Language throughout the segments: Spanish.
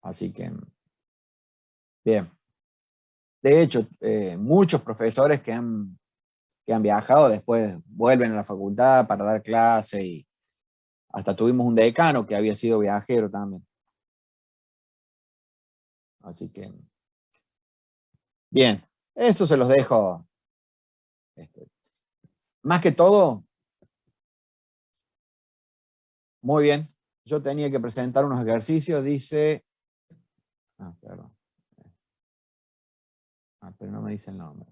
Así que, bien. De hecho, muchos profesores que han viajado después vuelven a la facultad para dar clase y hasta tuvimos un decano que había sido viajero también. Así que, bien, eso se los dejo. Más que todo, muy bien. Yo tenía que presentar unos ejercicios, dice... perdón. Pero no me dice el nombre.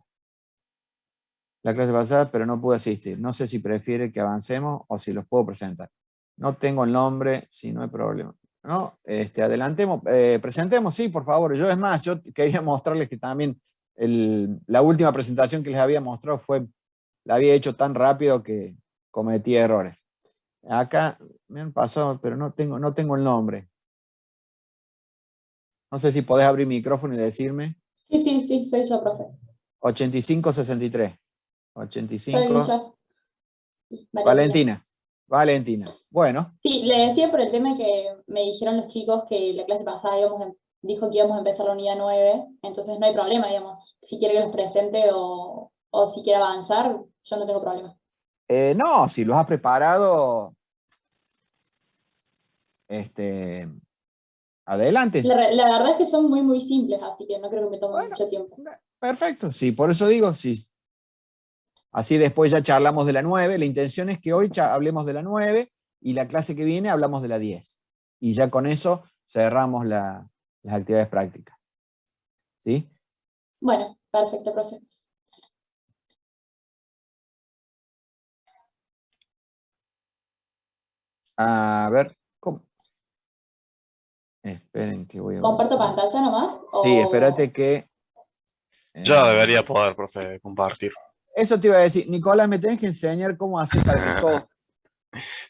La clase pasada, pero no pude asistir. No sé si prefiere que avancemos o si los puedo presentar. No tengo el nombre, si no hay problema. No, adelantemos, presentemos, sí, por favor. Yo, es más, yo quería mostrarles que también la última presentación que les había mostrado la había hecho tan rápido que cometí errores. Acá me han pasado, pero no tengo el nombre. No sé si podés abrir mi micrófono y decirme. Sí, soy yo, profe. 8563. Soy 85. yo, Valentina. Bueno. Sí, le decía por el tema que me dijeron los chicos que la clase pasada dijo que íbamos a empezar la unidad 9, entonces no hay problema, digamos. Si quiere que los presente o si quiere avanzar, yo no tengo problema. No, si los has preparado, adelante. La verdad es que son muy, muy simples, así que no creo que me tome mucho tiempo. Perfecto, sí, por eso digo, sí. Así después ya charlamos de la 9. La intención es que hoy hablemos de la 9 y la clase que viene hablamos de la 10. Y ya con eso cerramos las actividades prácticas. ¿Sí? Bueno, perfecto, profe. A ver, ¿cómo? Esperen que voy a... ¿Comparto pantalla nomás? Sí, espérate que... Ya debería poder, profe, compartir. Eso te iba a decir. Nicolás, me tenés que enseñar cómo hacer para que todos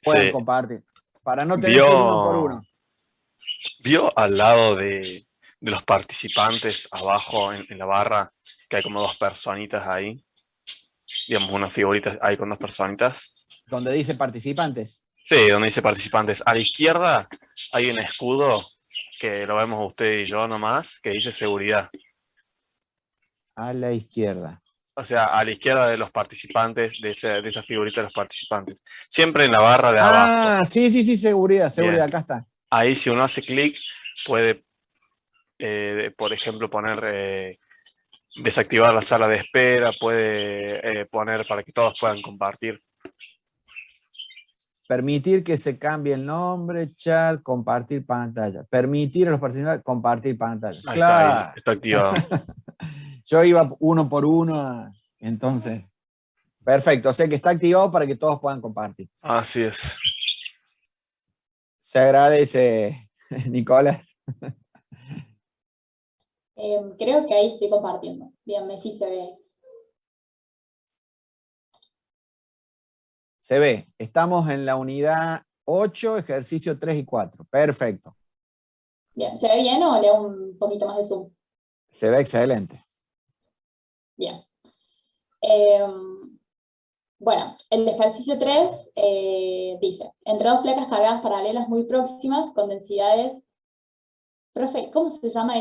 puedan compartir. Para no tener que ir uno por uno. ¿Vio al lado de los participantes, abajo en la barra, que hay como dos personitas ahí? Digamos, una figurita ahí con dos personitas. ¿Donde dice participantes? Sí, donde dice participantes. A la izquierda hay un escudo, que lo vemos usted y yo nomás, que dice seguridad. A la izquierda. O sea, a la izquierda de los participantes, de esa figurita de los participantes. Siempre en la barra de abajo. Ah, sí, seguridad, acá está. Ahí si uno hace clic, puede, por ejemplo, poner, desactivar la sala de espera, puede poner para que todos puedan compartir. Permitir que se cambie el nombre, chat, compartir pantalla. Permitir a los participantes compartir pantalla. Ahí claro. está, ahí está activado. Yo iba uno por uno, entonces. Perfecto, o sea que está activado para que todos puedan compartir. Así es. Se agradece, Nicolás. Creo que ahí estoy compartiendo. Díganme si se ve. Se ve. Estamos en la unidad 8, ejercicio 3 y 4. Perfecto. Bien, ¿se ve bien o leo un poquito más de zoom? Se ve excelente. Bien. Bueno, el ejercicio 3 dice, entre dos placas cargadas paralelas muy próximas con densidades... Profe, ¿cómo se llama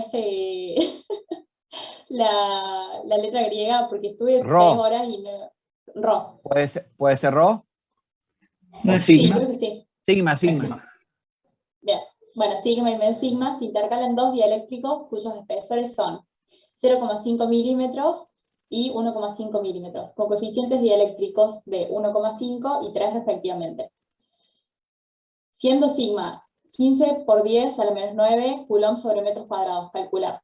la letra griega? Porque estuve 3 horas y me... Rho. ¿Puede ser Rho? ¿No es Sí, sigma? creo que sí. Sigma. Bien. Bueno, sigma y medio sigma se intercalan dos dieléctricos cuyos espesores son 0,5 milímetros y 1,5 milímetros, con coeficientes dieléctricos de 1,5 y 3 respectivamente. Siendo sigma 15 por 10 a la menos 9 coulombs sobre metros cuadrados, calcular.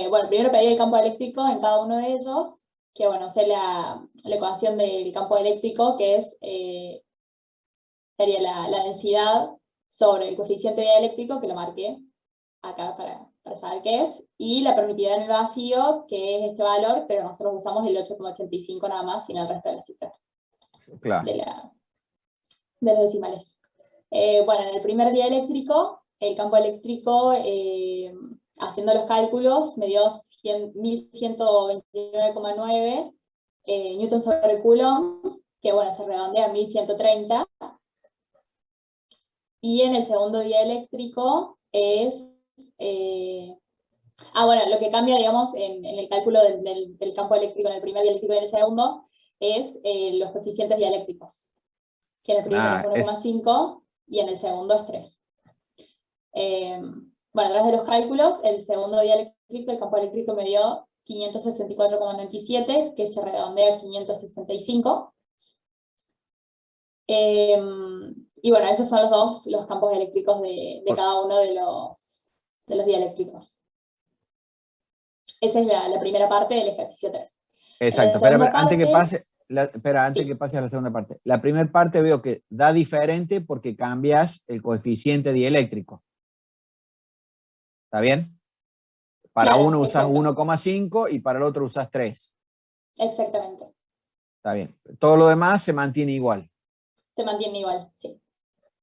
Bueno, primero pedí el campo eléctrico en cada uno de ellos, que bueno, sé la ecuación del campo eléctrico, que es, sería la densidad sobre el coeficiente dieléctrico, que lo marqué acá para saber qué es, y la permitividad en el vacío, que es este valor, pero nosotros usamos el 8,85 nada más, sin el resto de las cifras. Claro. De los decimales. Bueno, en el primer dieléctrico, el campo eléctrico, haciendo los cálculos, me dio 1129,9 newtons sobre coulombs, que bueno, se redondea a 1130. Y en el segundo dieléctrico es bueno, lo que cambia, digamos, en el cálculo del campo eléctrico en el primer dialéctrico y en el segundo, es los coeficientes dialécticos, que en el primero es 1,5 y en el segundo es 3. Bueno, a través de los cálculos, el segundo dialéctrico, el campo eléctrico me dio 564,97, que se redondea a 565. Y bueno, esos son los campos eléctricos de cada uno de los dialéctricos. Esa es la primera parte del ejercicio 3. Exacto, espera, antes que pase a la segunda parte. La primera parte veo que da diferente porque cambias el coeficiente dieléctrico. ¿Está bien? Para claro, uno usas 1,5 y para el otro usas 3. Exactamente. Está bien. Todo lo demás se mantiene igual. Se mantiene igual, sí.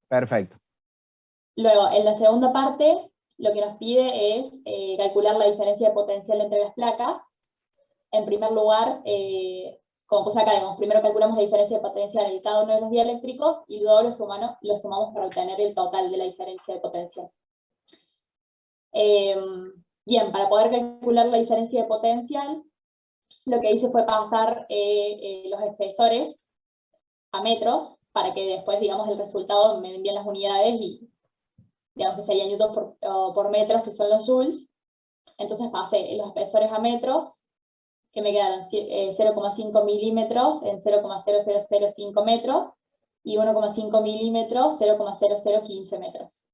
Perfecto. Luego, en la segunda parte, lo que nos pide es calcular la diferencia de potencial entre las placas. En primer lugar, como puse acá, digamos, primero calculamos la diferencia de potencial en cada uno de los dieléctricos y luego lo sumamos para obtener el total de la diferencia de potencial. Bien, para poder calcular la diferencia de potencial, lo que hice fue pasar los espesores a metros, para que después, digamos, el resultado me envíen las unidades y, digamos, que serían newtons por metros, que son los joules. Entonces pasé los espesores a metros, que me quedaron 0,5 milímetros en 0,0005 metros, y 1,5 milímetros, 0,0015 metros.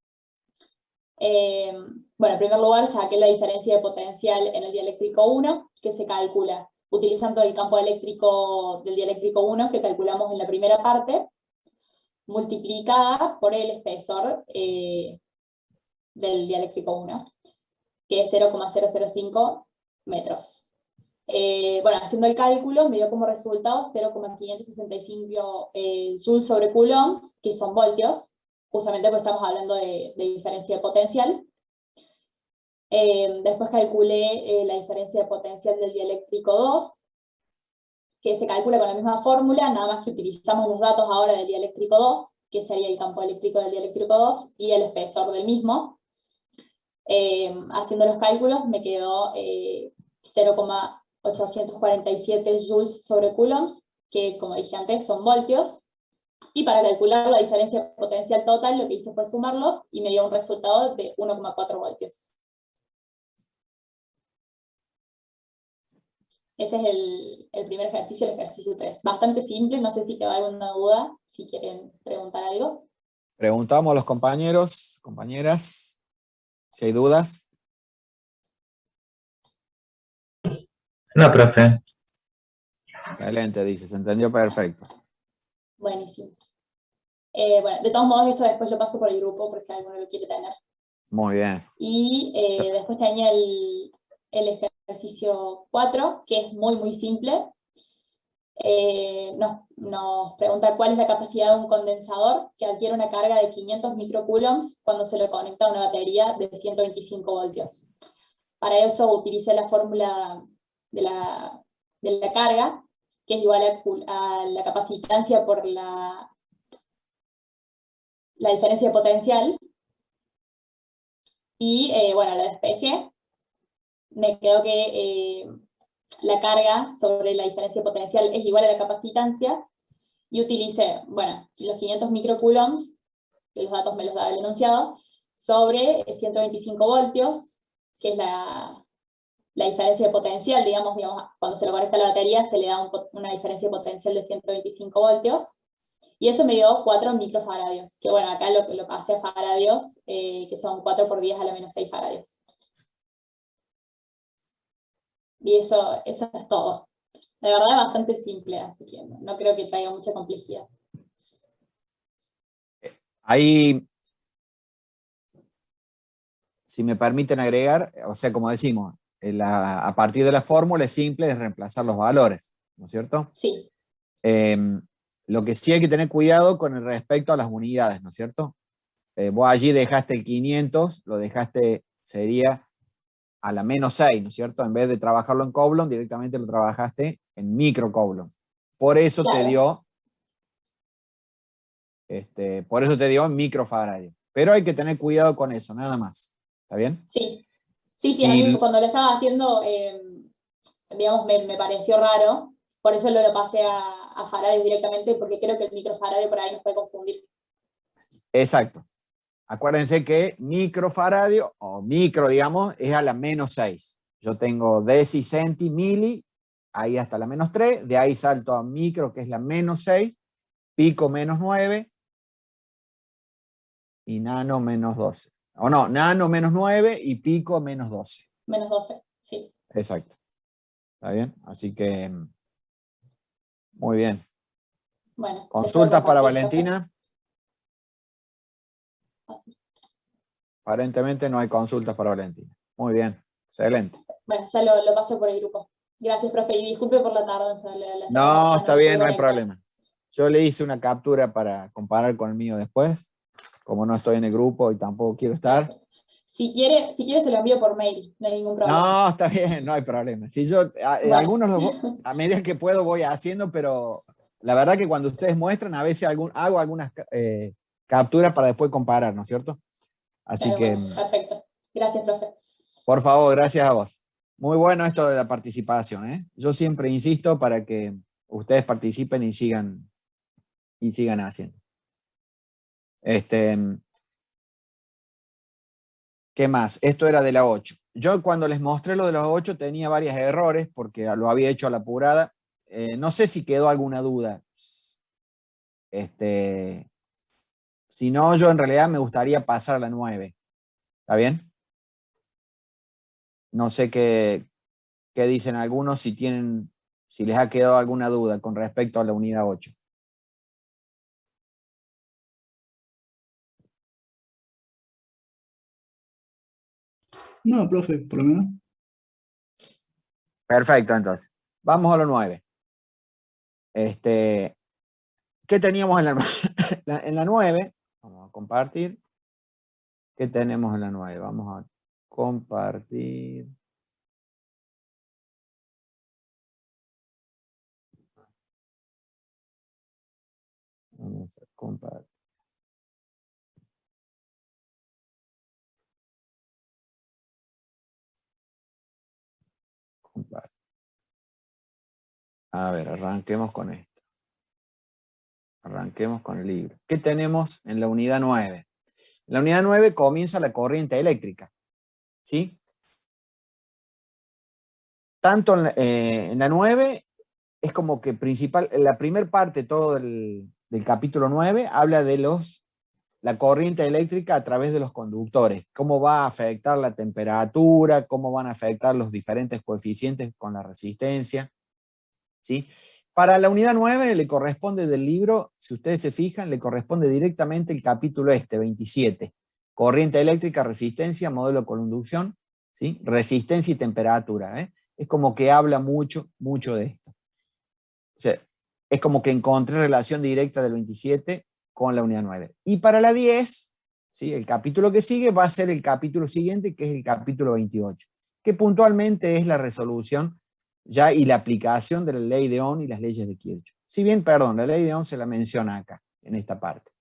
Bueno, en primer lugar saqué la diferencia de potencial en el dieléctrico 1, que se calcula utilizando el campo eléctrico del dieléctrico 1, que calculamos en la primera parte, multiplicada por el espesor del dieléctrico 1, que es 0,005 metros. Bueno, haciendo el cálculo me dio como resultado 0,565 joules sobre coulombs, que son voltios, justamente porque estamos hablando de diferencia de potencial. Después calculé la diferencia de potencial del dieléctrico 2, que se calcula con la misma fórmula, nada más que utilizamos los datos ahora del dieléctrico 2, que sería el campo eléctrico del dieléctrico 2, y el espesor del mismo. Haciendo los cálculos me quedó 0,847 joules sobre coulombs, que como dije antes son voltios. Y para calcular la diferencia de potencial total, lo que hice fue sumarlos y me dio un resultado de 1,4 voltios. Ese es el primer ejercicio, el ejercicio 3. Bastante simple, no sé si queda alguna duda, si quieren preguntar algo. Preguntamos a los compañeros, compañeras, si hay dudas. No, profe. Excelente, dice, se entendió perfecto. Buenísimo. Bueno, de todos modos, esto después lo paso por el grupo, por si alguno lo quiere tener. Muy bien. Y después tenía el ejercicio 4, que es muy, muy simple. Nos pregunta cuál es la capacidad de un condensador que adquiere una carga de 500 microcoulombs cuando se lo conecta a una batería de 125 voltios. Para eso utilicé la fórmula de la carga, que es igual a la capacitancia por la diferencia de potencial, y bueno, la despejé. Me quedó que la carga sobre la diferencia de potencial es igual a la capacitancia, y utilicé, bueno, los 500 microcoulombs, que los datos me los da el enunciado, sobre 125 voltios, que es la diferencia de potencial, digamos, cuando se lo conecta a la batería se le da una diferencia de potencial de 125 voltios, y eso me dio 4 microfaradios, que bueno, acá lo pasé a faradios, que son 4 por 10 a la menos 6 faradios. Y eso es todo. La verdad es bastante simple, así que no creo que traiga mucha complejidad. Ahí, si me permiten agregar, o sea, como decimos, a partir de la fórmula es simple, es reemplazar los valores, ¿no es cierto? Sí. Lo que sí hay que tener cuidado con el respecto a las unidades, ¿no es cierto? Vos allí dejaste el 500, lo dejaste, sería a la menos 6, ¿no es cierto? En vez de trabajarlo en coulomb, directamente lo trabajaste en microcoulomb. Por eso claro. Por eso te dio en microfaradio. Pero hay que tener cuidado con eso, nada más. ¿Está bien? Sí. Sí, a mí cuando lo estaba haciendo, digamos, me pareció raro, por eso lo pasé a faradio directamente, porque creo que el microfaradio por ahí nos puede confundir. Exacto. Acuérdense que microfaradio, o micro, digamos, es a la -6. Yo tengo deci, centi, mili, ahí hasta la -3, de ahí salto a micro, que es la -6, pico -9 y nano -12. O no, nano -9 y pico -12. -12, sí. Exacto. ¿Está bien? Así que, muy bien. Bueno. ¿Consultas para Valentina? Aparentemente no hay consultas para Valentina. Muy bien, excelente. Bueno, ya lo paso por el grupo. Gracias, profe, y disculpe por la tardanza. No, está bien, no hay problema. Yo le hice una captura para comparar con el mío después, como no estoy en el grupo y tampoco quiero estar. Si quiere se lo envío por mail, no hay ningún problema. No, está bien, no hay problema. Si yo, bueno. algunos a medida que puedo voy haciendo, pero la verdad que cuando ustedes muestran, a veces hago algunas capturas para después comparar, ¿no es cierto? Así claro, que... Bueno, perfecto. Gracias, profe. Por favor, gracias a vos. Muy bueno esto de la participación, ¿eh? Yo siempre insisto para que ustedes participen y sigan haciendo. ¿Qué más? Esto era de la 8. Yo cuando les mostré lo de los 8 tenía varios errores porque lo había hecho a la apurada. No sé si quedó alguna duda. Si no, yo en realidad me gustaría pasar a la 9. ¿Está bien? No sé qué dicen algunos, si les ha quedado alguna duda con respecto a la unidad 8. No, profe, por lo menos. Perfecto, entonces. Vamos a lo 9. ¿Qué teníamos en en la 9? Vamos a compartir. ¿Qué tenemos en la 9? Vamos a compartir. Vamos a compartir. A ver, arranquemos con esto. Arranquemos con el libro. ¿Qué tenemos en la unidad 9? En la unidad 9 comienza la corriente eléctrica. ¿Sí? Tanto en la 9 es como que la primera parte todo del capítulo 9 habla de la corriente eléctrica a través de los conductores, cómo va a afectar la temperatura, cómo van a afectar los diferentes coeficientes con la resistencia. ¿Sí? Para la unidad 9 le corresponde del libro, si ustedes se fijan, le corresponde directamente el capítulo 27, corriente eléctrica, resistencia, modelo de conducción, ¿sí? Resistencia y temperatura. Es como que habla mucho de esto. O sea, es como que encontré relación directa del 27 con la unidad 9. Y para la 10, ¿sí? El capítulo que sigue va a ser el capítulo siguiente, que es el capítulo 28, que puntualmente es la resolución ya y la aplicación de la ley de Ohm y las leyes de Kirchhoff. Si bien, perdón, la ley de Ohm se la menciona acá, en esta parte.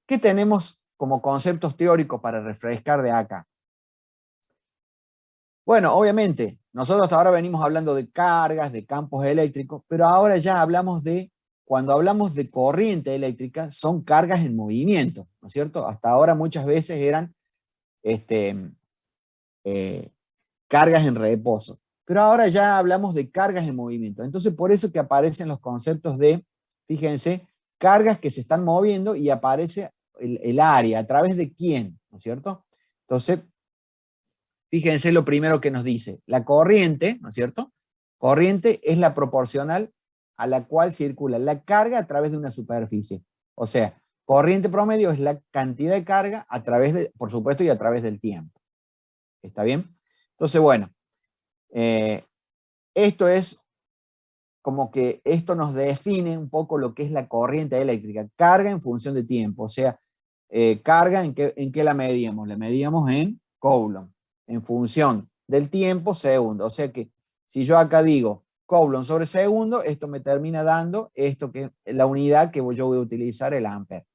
¿Qué tenemos como conceptos teóricos para refrescar de acá? Bueno, obviamente, nosotros hasta ahora venimos hablando de cargas, de campos eléctricos, pero ahora ya hablamos cuando hablamos de corriente eléctrica, son cargas en movimiento, ¿no es cierto? Hasta ahora muchas veces eran cargas en reposo, pero ahora ya hablamos de cargas en movimiento. Entonces, por eso que aparecen los conceptos de, fíjense, cargas que se están moviendo y aparece el área, ¿a través de quién? ¿No es cierto? Entonces, fíjense lo primero que nos dice, la corriente, ¿no es cierto? Corriente es la proporcional a la cual circula la carga a través de una superficie. O sea, corriente promedio es la cantidad de carga a través de, por supuesto, y a través del tiempo. ¿Está bien? Entonces, bueno, esto es como que esto nos define un poco lo que es la corriente eléctrica. Carga en función de tiempo. O sea, carga ¿en qué la medíamos? La medíamos en Coulomb, en función del tiempo, segundo. O sea que si yo acá digo Coulomb sobre segundo, esto me termina dando esto que es la unidad que yo voy a utilizar, el ampere.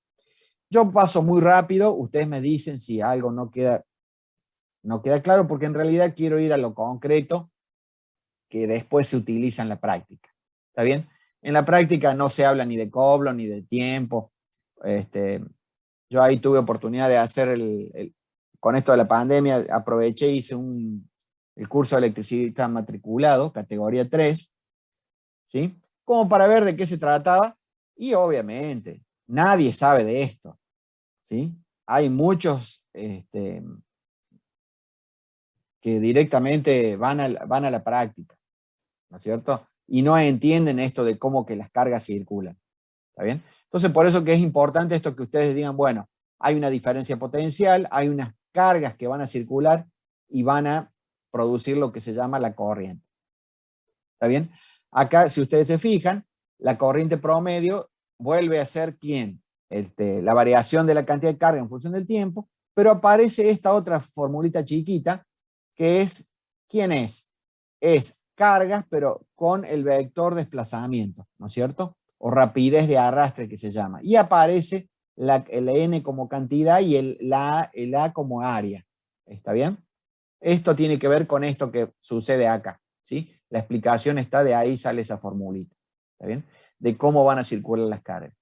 Yo paso muy rápido, ustedes me dicen si algo no queda No queda claro porque en realidad quiero ir a lo concreto que después se utiliza en la práctica. ¿Está bien? En la práctica no se habla ni de coblo ni de tiempo. Yo ahí tuve oportunidad de hacer con esto de la pandemia, aproveché y hice el curso de electricista matriculado, categoría 3, ¿sí? Como para ver de qué se trataba, y obviamente nadie sabe de esto, ¿sí? Hay muchos que directamente van a la práctica, ¿no es cierto? Y no entienden esto de cómo que las cargas circulan, ¿está bien? Entonces, por eso que es importante esto que ustedes digan, bueno, hay una diferencia potencial, hay unas cargas que van a circular y van a producir lo que se llama la corriente. ¿Está bien? Acá, si ustedes se fijan, la corriente promedio vuelve a ser ¿quién? La variación de la cantidad de carga en función del tiempo, pero aparece esta otra formulita chiquita que es, ¿quién es? Es cargas, pero con el vector desplazamiento, ¿no es cierto? O rapidez de arrastre que se llama. Y aparece el N como cantidad y el A como área. ¿Está bien? Esto tiene que ver con esto que sucede acá, ¿sí? La explicación está de ahí, sale esa formulita, ¿está bien? De cómo van a circular las cargas.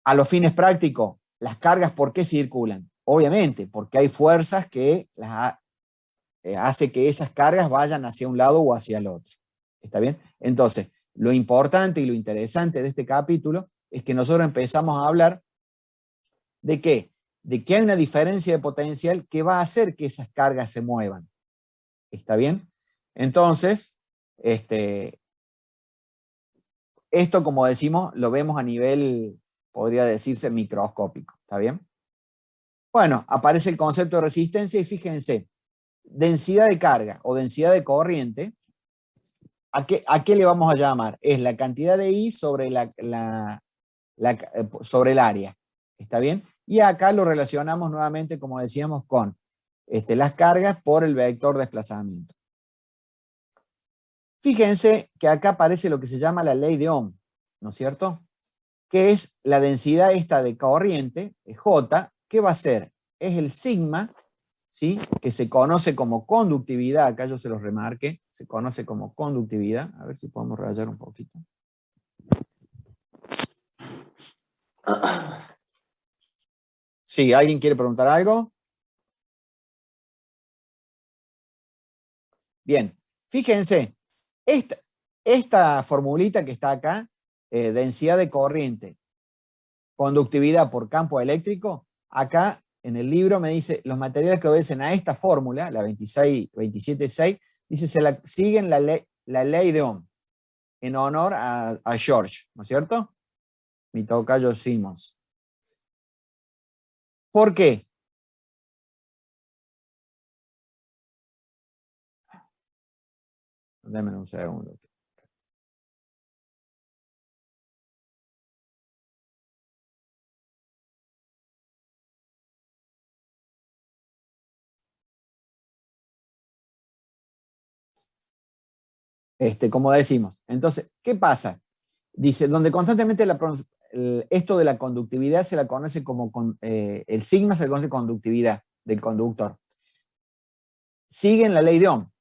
A los fines prácticos, las cargas, ¿por qué circulan? Obviamente, porque hay fuerzas que hace que esas cargas vayan hacia un lado o hacia el otro. ¿Está bien? Entonces, lo importante y lo interesante de este capítulo es que nosotros empezamos a hablar ¿de qué? De que hay una diferencia de potencial que va a hacer que esas cargas se muevan. ¿Está bien? Entonces, esto, como decimos, lo vemos a nivel, podría decirse, microscópico. ¿Está bien? Bueno, aparece el concepto de resistencia y fíjense, densidad de carga o densidad de corriente, ¿a qué le vamos a llamar? Es la cantidad de I sobre sobre el área. ¿Está bien? Y acá lo relacionamos nuevamente, como decíamos, con las cargas por el vector de desplazamiento. Fíjense que acá aparece lo que se llama la ley de Ohm, ¿no es cierto? Que es la densidad esta de corriente, J, ¿qué va a ser? Es el sigma, ¿sí? Que se conoce como conductividad, acá yo se los remarque, se conoce como conductividad, a ver si podemos rayar un poquito. Sí, ¿alguien quiere preguntar algo? Bien, fíjense, esta formulita que está acá, densidad de corriente, conductividad por campo eléctrico, acá en el libro me dice, los materiales que obedecen a esta fórmula, la 27.6, dice, siguen la ley de Ohm, en honor a George, ¿no es cierto? Mi tocayo Simons. ¿Por qué? Denme un segundo. Como decimos. Entonces, ¿qué pasa? Dice, donde constantemente esto de la conductividad se la conoce como, el sigma se le conoce conductividad del conductor. Siguen la ley de Ohm.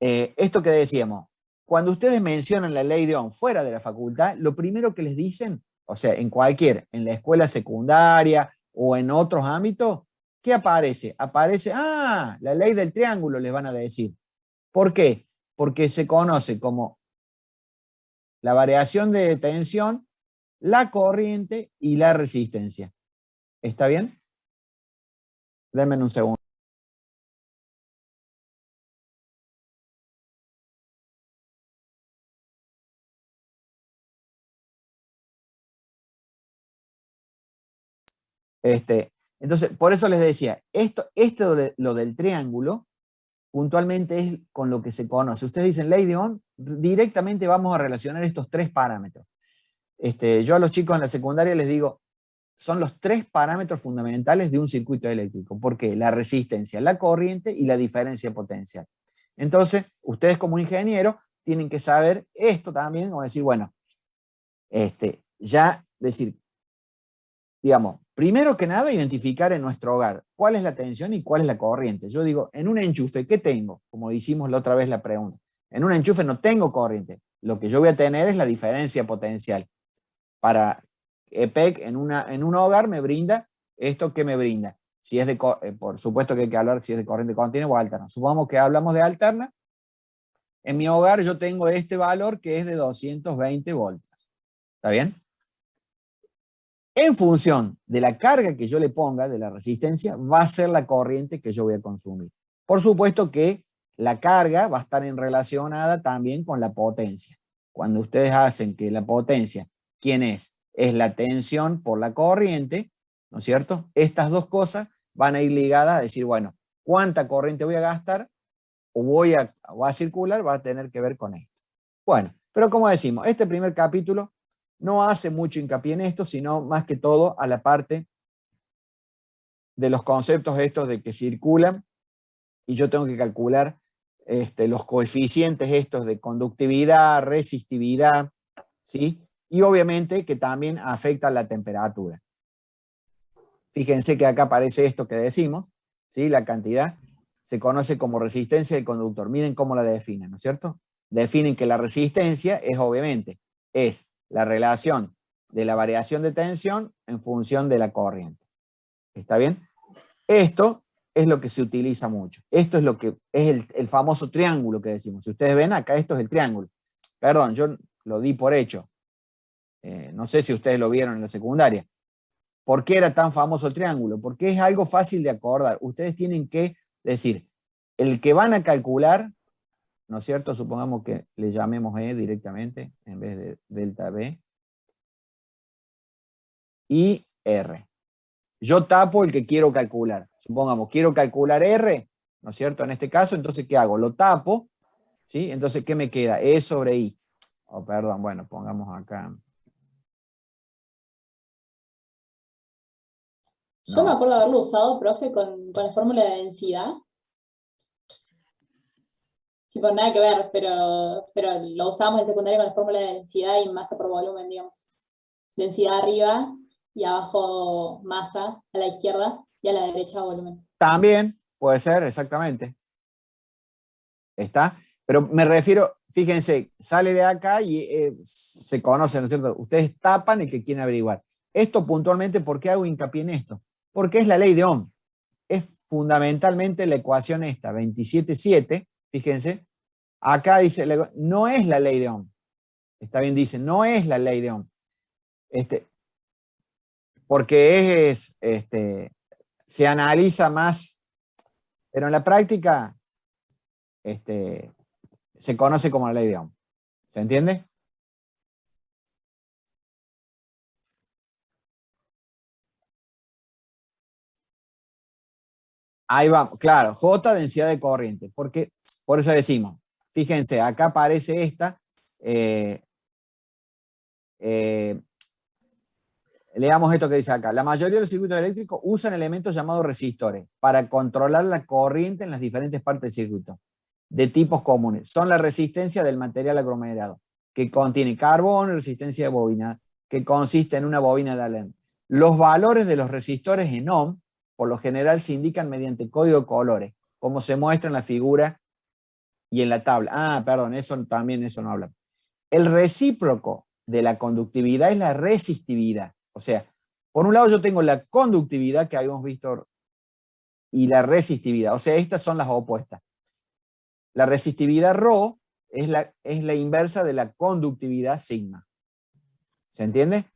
Esto que decíamos, cuando ustedes mencionan la ley de Ohm fuera de la facultad, lo primero que les dicen, o sea, en la escuela secundaria o en otros ámbitos, ¿qué aparece? Aparece, la ley del triángulo, les van a decir. ¿Por qué? Porque se conoce como la variación de tensión, la corriente y la resistencia. ¿Está bien? Denme un segundo. Entonces, por eso les decía, lo del triángulo, puntualmente es con lo que se conoce. Ustedes dicen ley de Ohm, directamente vamos a relacionar estos tres parámetros. Yo a los chicos en la secundaria les digo, son los tres parámetros fundamentales de un circuito eléctrico. ¿Por qué? La resistencia, la corriente y la diferencia potencial. Entonces, ustedes como ingeniero tienen que saber esto también, o decir, bueno, ya decir, digamos, Primero que nada, identificar en nuestro hogar cuál es la tensión y cuál es la corriente. Yo digo, en un enchufe, ¿qué tengo? Como hicimos la otra vez la pregunta. En un enchufe no tengo corriente. Lo que yo voy a tener es la diferencia potencial. Para EPEC en un hogar me brinda esto que me brinda. Si es por supuesto que hay que hablar si es de corriente continua o alterna. Supongamos que hablamos de alterna. En mi hogar yo tengo este valor que es de 220 voltios. ¿Está bien? En función de la carga que yo le ponga, de la resistencia, va a ser la corriente que yo voy a consumir. Por supuesto que la carga va a estar en relacionada también con la potencia. Cuando ustedes hacen que la potencia, ¿quién es? Es la tensión por la corriente, ¿no es cierto? Estas dos cosas van a ir ligadas a decir, bueno, ¿cuánta corriente voy a gastar o voy a circular? Va a tener que ver con esto. Bueno, pero como decimos, este primer capítulo no hace mucho hincapié en esto, sino más que todo a la parte de los conceptos estos de que circulan y yo tengo que calcular los coeficientes estos de conductividad, resistividad, ¿sí? Y obviamente que también afecta la temperatura. Fíjense que acá aparece esto que decimos, ¿sí? La cantidad se conoce como resistencia del conductor. Miren cómo la definen, ¿no es cierto? Definen que la resistencia es obviamente, es la relación de la variación de tensión en función de la corriente. ¿Está bien? Esto es lo que se utiliza mucho. Esto es lo que es el famoso triángulo que decimos. Si ustedes ven acá, esto es el triángulo. Perdón, yo lo di por hecho. No sé si ustedes lo vieron en la secundaria. ¿Por qué era tan famoso el triángulo? Porque es algo fácil de acordar. Ustedes tienen que decir, el que van a calcular, ¿no es cierto? Supongamos que le llamemos E directamente en vez de delta B. Y R. Yo tapo el que quiero calcular. Supongamos, quiero calcular R, ¿no es cierto? En este caso, entonces, ¿qué hago? Lo tapo, ¿sí? Entonces, ¿qué me queda? E sobre I. Oh, perdón, bueno, pongamos acá. Yo me acuerdo haberlo usado, profe, con la fórmula de densidad. Tipo, nada que ver, pero lo usamos en secundaria con la fórmula de densidad y masa por volumen, digamos. Densidad arriba y abajo masa, a la izquierda, y a la derecha volumen. También puede ser, exactamente. ¿Está? Pero me refiero, fíjense, sale de acá y se conoce, ¿no es cierto? Ustedes tapan el que quieren averiguar. Esto puntualmente, ¿por qué hago hincapié en esto? Porque es la ley de Ohm. Es fundamentalmente la ecuación esta, 27.7, fíjense. Acá dice, no es la ley de Ohm. Está bien, dice, no es la ley de Ohm. Porque se analiza más, pero en la práctica se conoce como la ley de Ohm. ¿Se entiende? Ahí vamos, claro, J, densidad de corriente, porque por eso decimos, fíjense, acá aparece esta, leamos esto que dice acá, la mayoría de los circuitos eléctricos usan elementos llamados resistores para controlar la corriente en las diferentes partes del circuito, de tipos comunes. Son la resistencia del material aglomerado, que contiene carbono y resistencia de bobina, que consiste en una bobina de Allen. Los valores de los resistores en ohm, por lo general se indican mediante código de colores, como se muestra en la figura y en la tabla. Ah, perdón, eso no habla. El recíproco de la conductividad es la resistividad. O sea, por un lado yo tengo la conductividad que habíamos visto y la resistividad. O sea, estas son las opuestas. La resistividad ρ es la inversa de la conductividad sigma. ¿Se entiende?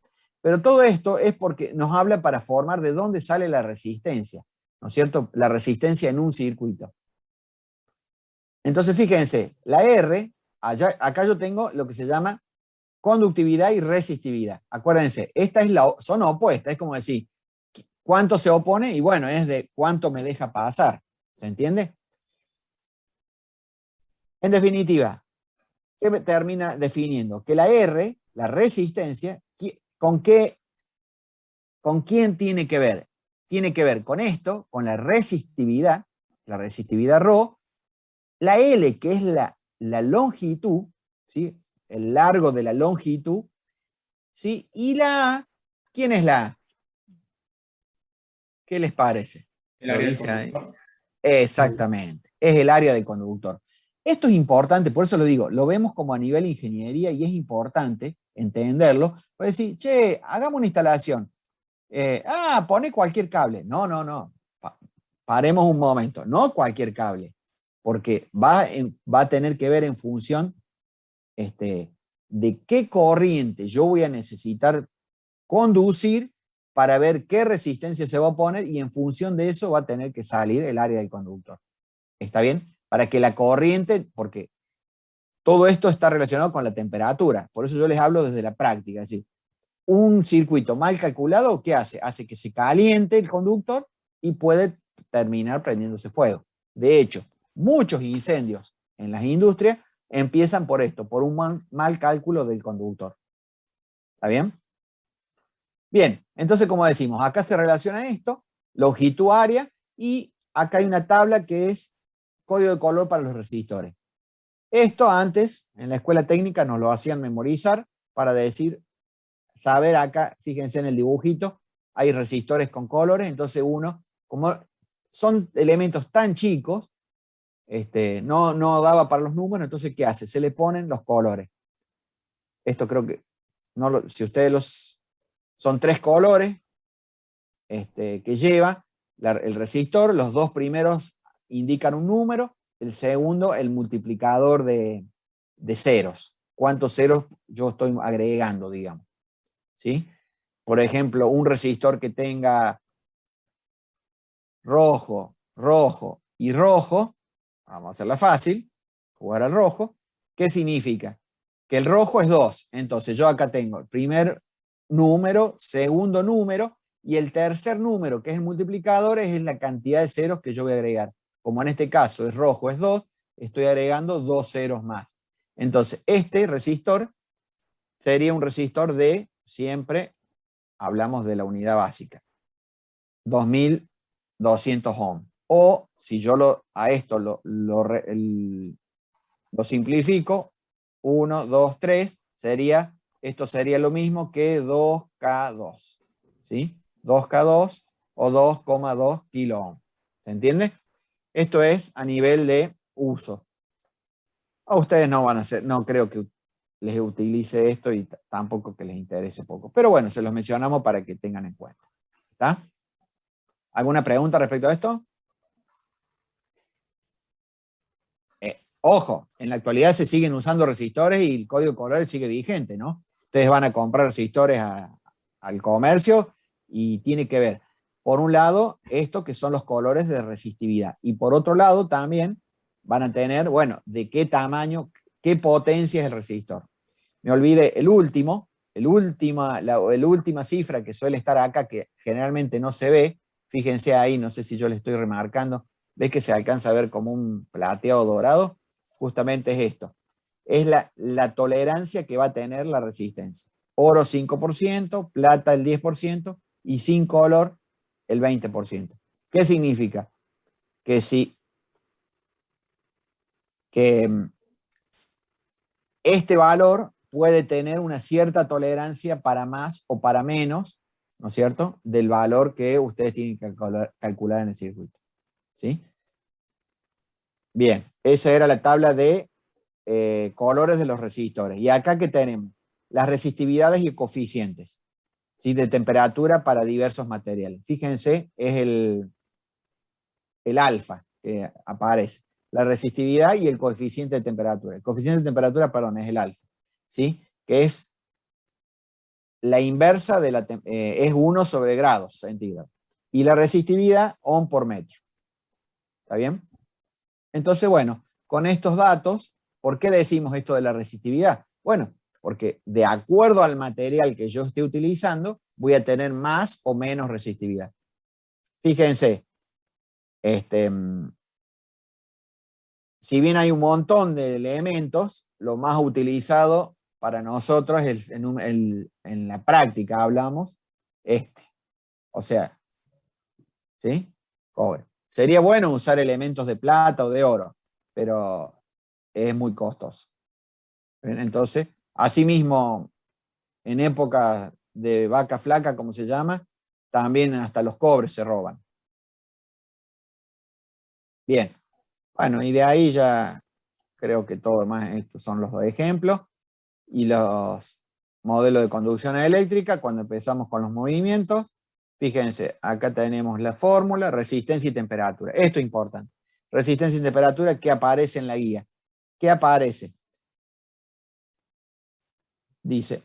Pero todo esto es porque nos habla para formar de dónde sale la resistencia, ¿no es cierto? La resistencia en un circuito. Entonces, fíjense, la R, acá yo tengo lo que se llama conductividad y resistividad. Acuérdense, son opuestas, es como decir, ¿cuánto se opone? Y bueno, es de cuánto me deja pasar. ¿Se entiende? En definitiva, ¿qué me termina definiendo? Que la R, la resistencia, ¿con quién tiene que ver? Tiene que ver con esto, con la resistividad ρ, la L, que es la longitud, ¿sí? El largo de la longitud, ¿sí? Y la A, ¿quién es la A? ¿Qué les parece? El Lo área del dice ahí. conductor. Exactamente, es el área del conductor. Esto es importante, por eso lo digo, lo vemos como a nivel ingeniería y es importante entenderlo. Puede decir, che, hagamos una instalación. Pone cualquier cable. No, no, no. Paremos un momento. No cualquier cable, porque va a tener que ver en función de qué corriente yo voy a necesitar conducir para ver qué resistencia se va a poner y en función de eso va a tener que salir el área del conductor. ¿Está bien? Para que la corriente, porque todo esto está relacionado con la temperatura, por eso yo les hablo desde la práctica, es decir, un circuito mal calculado, ¿qué hace? Hace que se caliente el conductor y puede terminar prendiéndose fuego. De hecho, muchos incendios en las industrias empiezan por esto, por un mal cálculo del conductor. ¿Está bien? Bien, entonces como decimos, acá se relaciona esto, longitud área, y acá hay una tabla que es código de color para los resistores. Esto antes, en la escuela técnica, nos lo hacían memorizar para decir, saber acá, fíjense en el dibujito, hay resistores con colores, entonces uno, como son elementos tan chicos, no daba para los números, entonces ¿qué hace? Se le ponen los colores. Esto creo que, si ustedes son 3 colores que lleva el resistor, los 2 primeros indican un número, el segundo el multiplicador de ceros. ¿Cuántos ceros yo estoy agregando, digamos? ¿Sí? Por ejemplo, un resistor que tenga rojo, rojo y rojo, vamos a hacerla fácil, jugar al rojo, ¿qué significa? Que el rojo es 2, entonces yo acá tengo el primer número, segundo número, y el tercer número, que es el multiplicador, es la cantidad de ceros que yo voy a agregar. Como en este caso es rojo, es 2, estoy agregando 2 ceros más. Entonces, este resistor sería un resistor de, siempre hablamos de la unidad básica, 2200 ohms. O si yo a esto lo simplifico, 1, 2, 3, esto sería lo mismo que 2K2, ¿sí? 2K2 o 2,2 kilo ohm. ¿Se entiende? Esto es a nivel de uso. A ustedes no van a hacer, no creo que les utilice esto y tampoco que les interese poco. Pero bueno, se los mencionamos para que tengan en cuenta. ¿Está? ¿Alguna pregunta respecto a esto? Ojo, en la actualidad se siguen usando resistores y el código de colores sigue vigente, ¿no? Ustedes van a comprar resistores al comercio y tiene que ver, por un lado, esto que son los colores de resistividad. Y por otro lado, también van a tener, bueno, de qué tamaño, qué potencia es el resistor. Me olvidé la última cifra que suele estar acá, que generalmente no se ve, fíjense ahí, no sé si yo le estoy remarcando, ves que se alcanza a ver como un plateado dorado, justamente es esto, es la tolerancia que va a tener la resistencia. Oro 5%, plata el 10% y sin color el 20%. ¿Qué significa? Que este valor puede tener una cierta tolerancia para más o para menos, ¿no es cierto?, del valor que ustedes tienen que calcular en el circuito. ¿Sí? Bien, esa era la tabla de colores de los resistores. Y acá que tenemos las resistividades y coeficientes, ¿sí?, de temperatura para diversos materiales. Fíjense, es el alfa que aparece. La resistividad y el coeficiente de temperatura. El coeficiente de temperatura, perdón, es el alfa, ¿sí?, que es la inversa de es 1 sobre grados centígrados. Y la resistividad, ohm por metro. ¿Está bien? Entonces, bueno, con estos datos, ¿por qué decimos esto de la resistividad? Bueno, porque de acuerdo al material que yo esté utilizando, voy a tener más o menos resistividad. Fíjense, si bien hay un montón de elementos, lo más utilizado para nosotros es en la práctica, hablamos, o sea, ¿sí?, cobre. Sería bueno usar elementos de plata o de oro, pero es muy costoso. Entonces, asimismo, en época de vaca flaca, como se llama, también hasta los cobres se roban. Bien, bueno, y de ahí ya creo que todo más, estos son los dos ejemplos. Y los modelos de conducción eléctrica, cuando empezamos con los movimientos, fíjense, acá tenemos la fórmula, resistencia y temperatura. Esto es importante. Resistencia y temperatura que aparece en la guía. ¿Qué aparece? Dice,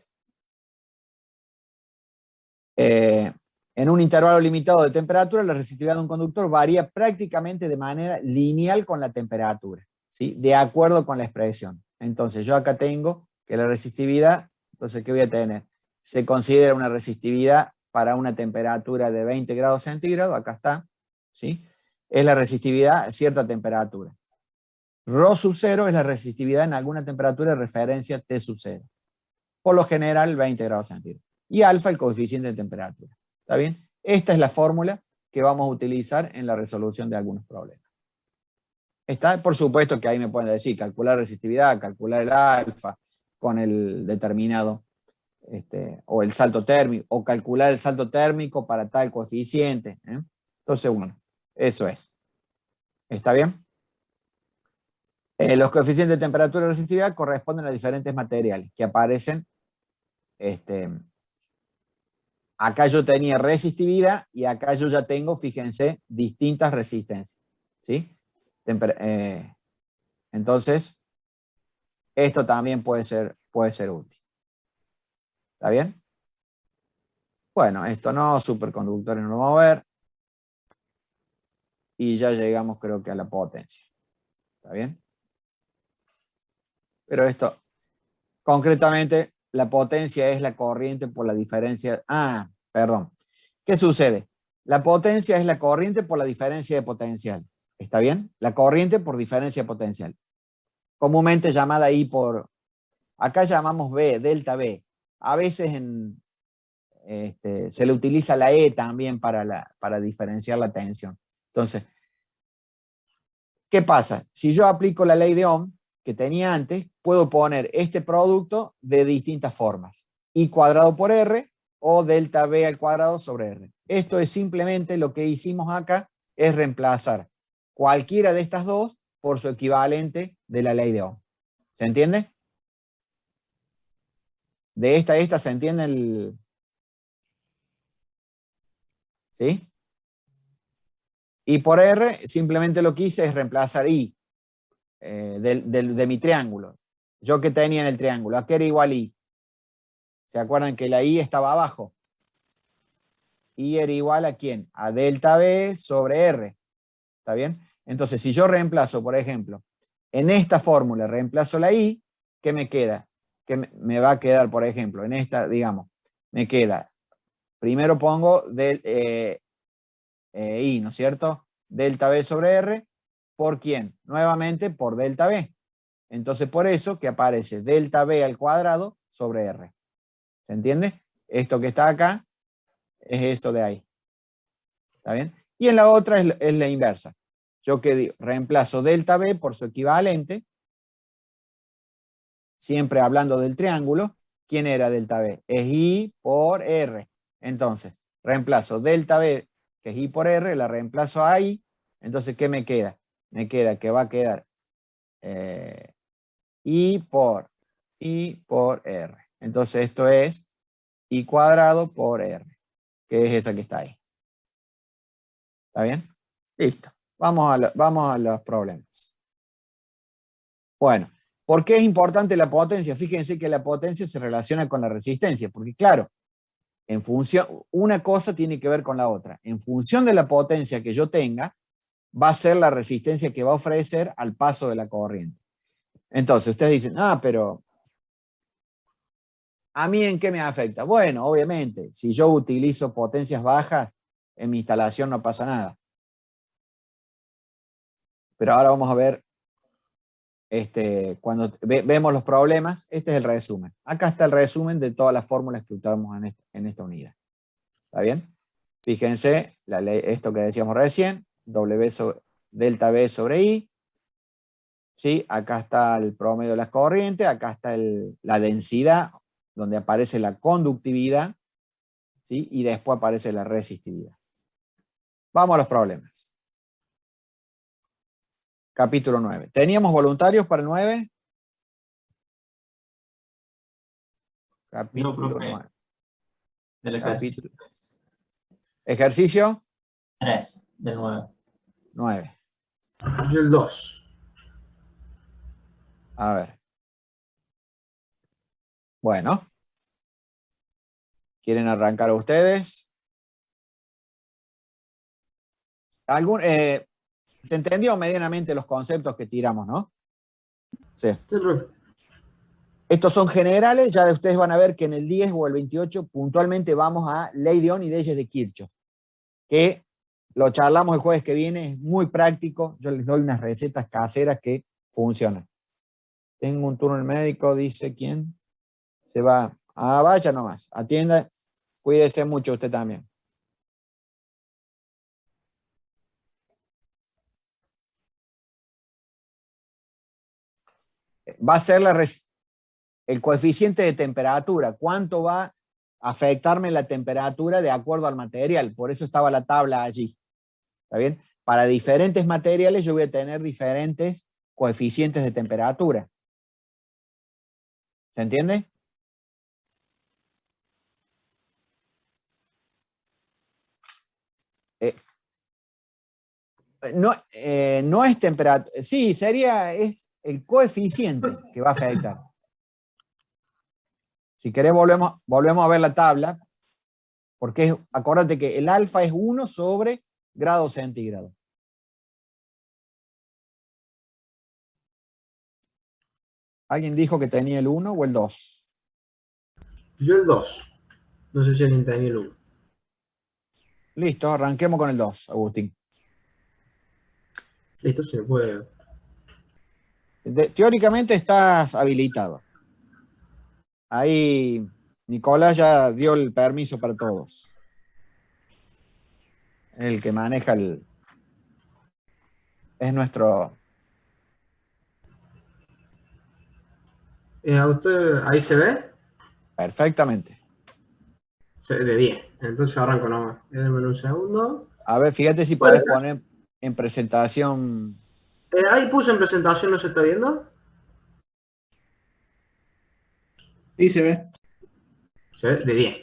en un intervalo limitado de temperatura, la resistividad de un conductor varía prácticamente de manera lineal con la temperatura, ¿sí? De acuerdo con la expresión. Entonces, yo acá tengo que la resistividad, entonces, ¿qué voy a tener? Se considera una resistividad para una temperatura de 20 grados centígrados, acá está, ¿sí? Es la resistividad a cierta temperatura. Rho sub 0 es la resistividad en alguna temperatura de referencia T sub 0. Por lo general, 20 grados centígrados. Y alfa, el coeficiente de temperatura. ¿Está bien? Esta es la fórmula que vamos a utilizar en la resolución de algunos problemas. Está, por supuesto que ahí me pueden decir, calcular resistividad, calcular el alfa con el determinado, o el salto térmico, o calcular el salto térmico para tal coeficiente. Entonces, bueno, eso es. ¿Está bien? Los coeficientes de temperatura y resistividad corresponden a diferentes materiales que aparecen. Acá yo tenía resistividad y acá yo ya tengo, fíjense, distintas resistencias. ¿Sí? Entonces, esto también puede ser útil. ¿Está bien? Bueno, esto no, superconductores no lo vamos a ver. Y ya llegamos, creo que, a la potencia. ¿Está bien? Pero esto, concretamente, la potencia es la corriente por la diferencia. Perdón. ¿Qué sucede? La potencia es la corriente por la diferencia de potencial. ¿Está bien? La corriente por diferencia de potencial. Comúnmente llamada I por... Acá llamamos B, delta B. A veces se le utiliza la E también para diferenciar la tensión. Entonces, ¿qué pasa? Si yo aplico la ley de Ohm que tenía antes, puedo poner este producto de distintas formas. I cuadrado por R o delta B al cuadrado sobre R. Esto es simplemente lo que hicimos acá, es reemplazar cualquiera de estas dos por su equivalente de la ley de Ohm. ¿Se entiende? De esta a esta se entiende el... ¿Sí? Y por R simplemente lo que hice es reemplazar I de mi triángulo. Yo que tenía en el triángulo, ¿a qué era igual I? ¿Se acuerdan que la I estaba abajo? I era igual ¿a quién? A delta B sobre R. ¿Está bien? Entonces, si yo reemplazo, por ejemplo, en esta fórmula reemplazo la I, ¿qué me queda? ¿Qué me va a quedar, por ejemplo? En esta, digamos, me queda, primero pongo I, ¿no es cierto? Delta B sobre R, ¿por quién? Nuevamente por delta B. Entonces, por eso que aparece delta B al cuadrado sobre R. ¿Se entiende? Esto que está acá es eso de ahí. ¿Está bien? Y en la otra es la inversa. Yo que digo, reemplazo delta B por su equivalente, siempre hablando del triángulo. ¿Quién era delta B? Es I por R. Entonces, reemplazo delta B, que es I por R, la reemplazo a I. Entonces, ¿qué me queda? Me queda que va a quedar I por R. Entonces, esto es I cuadrado por R, que es esa que está ahí. ¿Está bien? Listo. Vamos a los problemas. Bueno, ¿por qué es importante la potencia? Fíjense que la potencia se relaciona con la resistencia, porque claro, en función, una cosa tiene que ver con la otra. En función de la potencia que yo tenga, va a ser la resistencia que va a ofrecer al paso de la corriente. Entonces, ustedes dicen, pero ¿a mí en qué me afecta? Bueno, obviamente, si yo utilizo potencias bajas, en mi instalación no pasa nada. Pero ahora vamos a ver, cuando vemos los problemas, este es el resumen. Acá está el resumen de todas las fórmulas que usamos en esta unidad. ¿Está bien? Fíjense, esto que decíamos recién, delta B sobre I. ¿Sí? Acá está el promedio de las corrientes, acá está la densidad, donde aparece la conductividad. ¿sí? Y después aparece la resistividad. Vamos a los problemas. Capítulo 9. ¿Teníamos voluntarios para el 9? Capítulo profe. 9. Del ejercicio. ¿Ejercicio? 3 del 9. 9. Yo el 2. A ver. Bueno. ¿Quieren arrancar ustedes? ¿Se entendió medianamente los conceptos que tiramos, no? Sí. Sí, profe. Estos son generales, ya de ustedes van a ver que en el 10 o el 28 puntualmente vamos a ley de Ohm y leyes de Kirchhoff, que lo charlamos el jueves que viene, es muy práctico, yo les doy unas recetas caseras que funcionan. Tengo un turno en el médico, dice quién, se va, vaya nomás, atienda, cuídese mucho usted también. Va a ser el coeficiente de temperatura, cuánto va a afectarme la temperatura de acuerdo al material, por eso estaba la tabla allí, ¿está bien? Para diferentes materiales yo voy a tener diferentes coeficientes de temperatura. ¿Se entiende? No es temperatura, sí, es el coeficiente que va a afectar. Si querés volvemos a ver la tabla, porque acuérdate que el alfa es 1 sobre grado centígrado. ¿Alguien dijo que tenía el 1 o el 2? Yo el 2. No sé si alguien tenía el 1. Listo, arranquemos con el 2, Agustín. Listo, se puede. Teóricamente estás habilitado. Ahí Nicolás ya dio el permiso para todos. El que maneja es nuestro... ¿A usted ahí se ve? Perfectamente. Se ve de 10. Entonces arranco nomás. Déjenme un segundo. A ver, fíjate si Bueno, podés poner en presentación... ahí puse en presentación, ¿no se está viendo? Sí, se ve. Se ve de 10.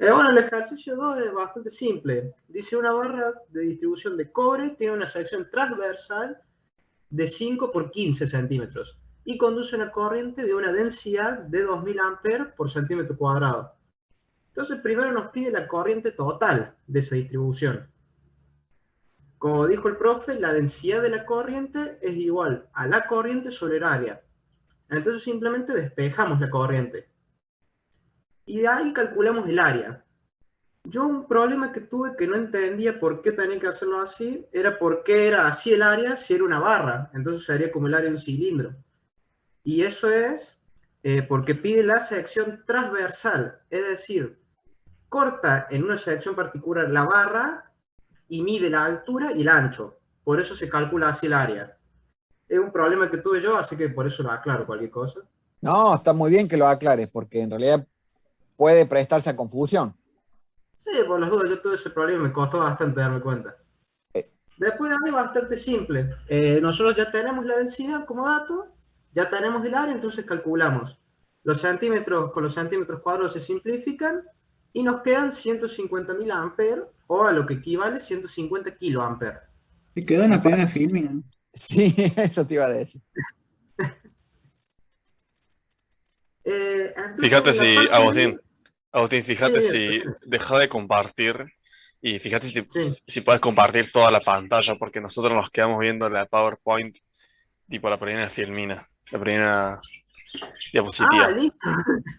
Bueno, el ejercicio 2 es bastante simple. Dice una barra de distribución de cobre tiene una sección transversal de 5 por 15 centímetros y conduce una corriente de una densidad de 2000 amperes por centímetro cuadrado. Entonces primero nos pide la corriente total de esa distribución. Como dijo el profe, la densidad de la corriente es igual a la corriente sobre el área. Entonces simplemente despejamos la corriente. Y de ahí calculamos el área. Yo un problema que tuve que no entendía por qué tenía que hacerlo así, era por qué era así el área si era una barra. Entonces sería como el área de un cilindro. Y eso es porque pide la sección transversal, es decir, corta en una sección particular la barra y mide la altura y el ancho. Por eso se calcula así el área. Es un problema que tuve yo, así que por eso lo aclaro cualquier cosa. No, está muy bien que lo aclares, porque en realidad puede prestarse a confusión. Sí, por las dudas, yo tuve ese problema y me costó bastante darme cuenta. Después de ahí, bastante simple. Nosotros ya tenemos la densidad como dato, ya tenemos el área, entonces calculamos. Los centímetros con los centímetros cuadrados se simplifican y nos quedan 150.000 amperes, o a lo que equivale 150 kiloamperes. Se quedó en la primera filmina. Sí, eso te iba a decir. Entonces, Fíjate en la si, parte Agustín, fíjate Sí, si deja de compartir y fíjate Sí. si puedes compartir toda la pantalla, porque nosotros nos quedamos viendo la PowerPoint, tipo la primera filmina, la primera diapositiva. Listo.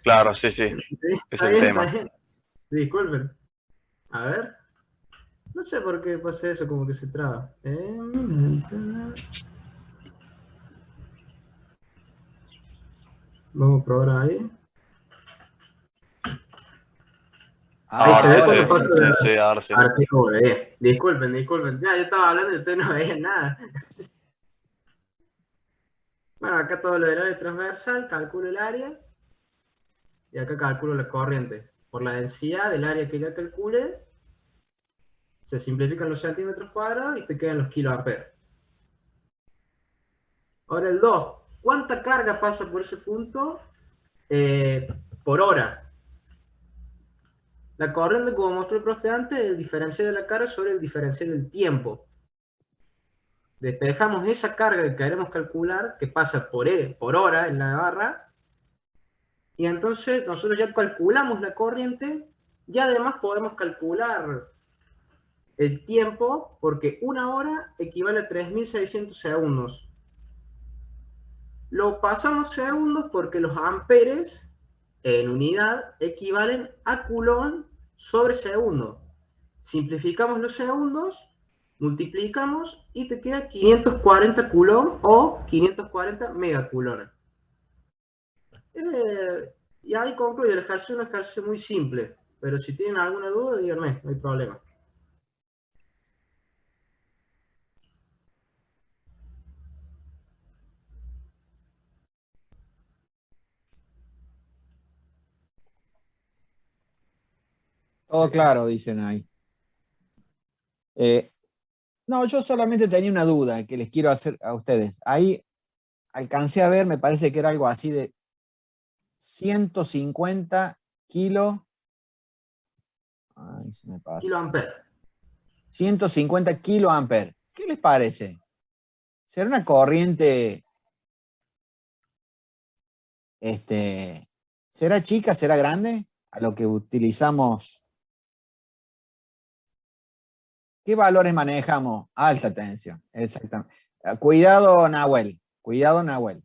Claro, sí, sí, es Está el bien, tema. está bien. Disculpen. A ver. No sé por qué pasa eso, como que se traba. Vamos a probar ahí. Ahí Ahora se sí, ve sí, cuando pasa. sí, sí, ahora sí. Ahora sí, como ve. Disculpen. Ya, yo estaba hablando y ustedes no veían nada. Bueno, acá todo lo del área transversal, calculo el área. Y acá calculo la corriente. por la densidad del área que ya calculé, se simplifican los centímetros cuadrados y te quedan los kiloamperes. Ahora el 2, ¿cuánta carga pasa por ese punto por hora? La corriente, como mostró el profe antes, es el diferencial de la carga sobre el diferencial del tiempo. Despejamos esa carga que queremos calcular, que pasa por hora en la barra, y entonces nosotros ya calculamos la corriente, y además podemos calcular el tiempo, porque una hora equivale a 3600 segundos. Lo pasamos segundos porque los amperes en unidad equivalen a coulomb sobre segundo. Simplificamos los segundos, multiplicamos y te queda 540 coulomb o 540 megacoulomb. Y ahí concluyo el ejercicio, un ejercicio muy simple, pero si tienen alguna duda, díganme, no hay problema. Todo claro, dicen ahí. No, yo solamente tenía una duda que les quiero hacer a ustedes. Ahí alcancé a ver, me parece que era algo así de 150 kilos. Ay, se me pasa. Kiloamperes. 150 kiloamperes. ¿Qué les parece? ¿Será una corriente? ¿Será chica, será grande? A lo que utilizamos. ¿Qué valores manejamos? Alta tensión, exactamente. Cuidado, Nahuel. Cuidado, Nahuel.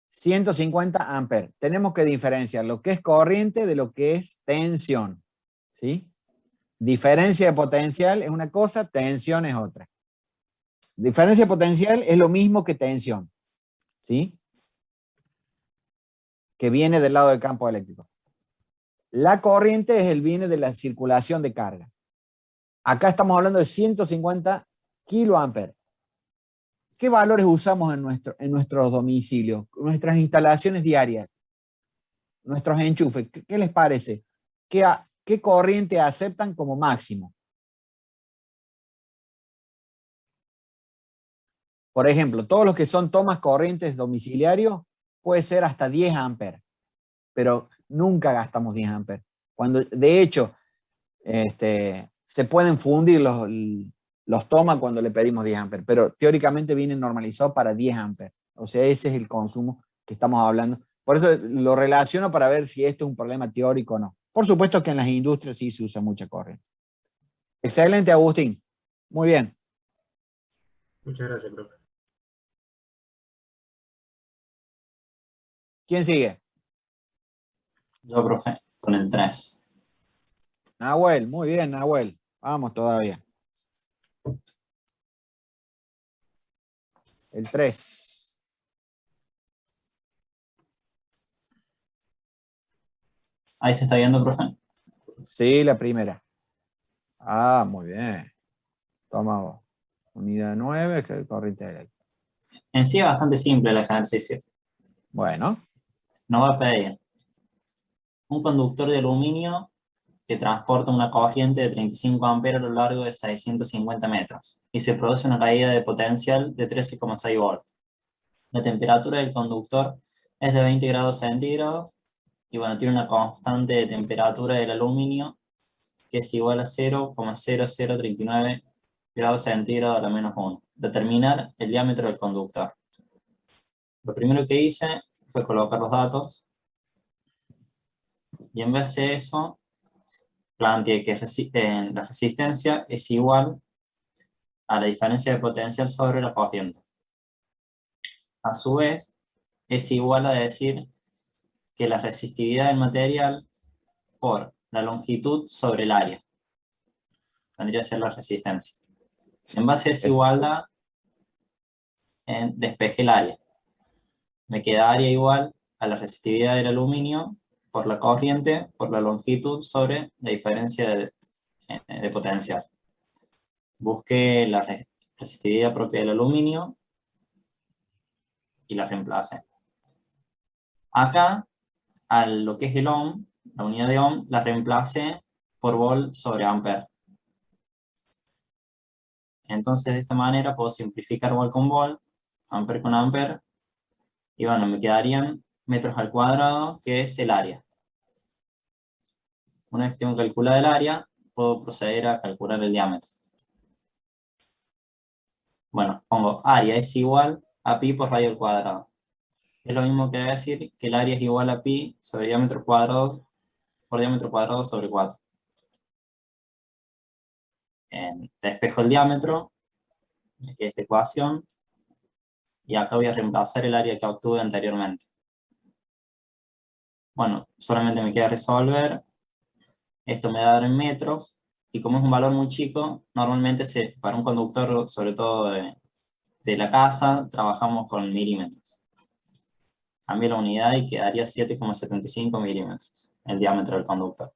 150 amperes. Tenemos que diferenciar lo que es corriente de lo que es tensión. ¿Sí? Diferencia de potencial es una cosa, tensión es otra. Diferencia de potencial es lo mismo que tensión. ¿Sí? Que viene del lado del campo eléctrico. La corriente viene de la circulación de carga. Acá estamos hablando de 150 kiloamperes. ¿Qué valores usamos en nuestros domicilios? Nuestras instalaciones diarias, nuestros enchufes. ¿Qué les parece? ¿Qué corriente aceptan como máximo? Por ejemplo, todos los que son tomas corrientes domiciliarios puede ser hasta 10 amperes, pero nunca gastamos 10 amperes. Cuando, de hecho, se pueden fundir los tomas cuando le pedimos 10 amperes, pero teóricamente vienen normalizados para 10 amperes. O sea, ese es el consumo que estamos hablando. Por eso lo relaciono para ver si esto es un problema teórico o no. Por supuesto que en las industrias sí se usa mucha corriente. Excelente, Agustín. Muy bien. Muchas gracias, profe. ¿Quién sigue? Yo, profe, con el 3. Nahuel, muy bien, Nahuel. Vamos todavía. El 3. Ahí se está viendo, profe. Sí, la primera. Ah, muy bien. Toma vos. Unidad 9, que es corriente eléctrica. En sí es bastante simple el ejercicio. Bueno. Nos va a pedir un conductor de aluminio que transporta una corriente de 35 amperes a lo largo de 650 metros y se produce una caída de potencial de 13,6 volts. La temperatura del conductor es de 20 grados centígrados y bueno, tiene una constante de temperatura del aluminio que es igual a 0,0039 grados centígrados a la menos 1. Determinar el diámetro del conductor. Lo primero que hice fue colocar los datos y en vez de eso planteé que la resistencia es igual a la diferencia de potencial sobre la corriente. A su vez, es igual a decir que la resistividad del material por la longitud sobre el área. Vendría a ser la resistencia. En base a esa igualdad, despejé el área. Me queda área igual a la resistividad del aluminio por la corriente, por la longitud sobre la diferencia de potencial. Busqué la resistividad propia del aluminio y la reemplacé. Acá, a lo que es el ohm, la unidad de ohm la reemplacé por volt sobre ampere. Entonces de esta manera puedo simplificar volt con volt, ampere con ampere, y bueno, me quedarían metros al cuadrado, que es el área. Una vez que tengo calculado el área, puedo proceder a calcular el diámetro. Bueno, pongo área es igual a pi por radio al cuadrado. Es lo mismo que decir que el área es igual a pi sobre diámetro cuadrado por diámetro cuadrado sobre 4. Despejo el diámetro, me queda esta ecuación, y acá voy a reemplazar el área que obtuve anteriormente. Bueno, solamente me queda resolver. Esto me da a dar en metros, y como es un valor muy chico, normalmente para un conductor, sobre todo de la casa, trabajamos con milímetros. Cambio la unidad y quedaría 7,75 milímetros, el diámetro del conductor.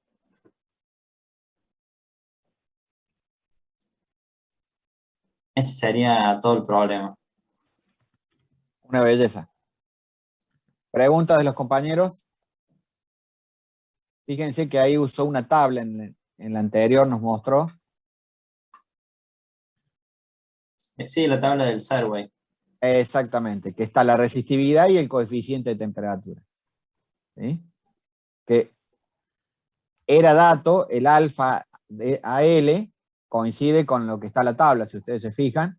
Ese sería todo el problema. Una belleza. ¿Preguntas de los compañeros? Fíjense que ahí usó una tabla, en la anterior nos mostró. Sí, la tabla del Serway. Exactamente, que está la resistividad y el coeficiente de temperatura. ¿Sí? Que era dato, el alfa de AL coincide con lo que está en la tabla, si ustedes se fijan.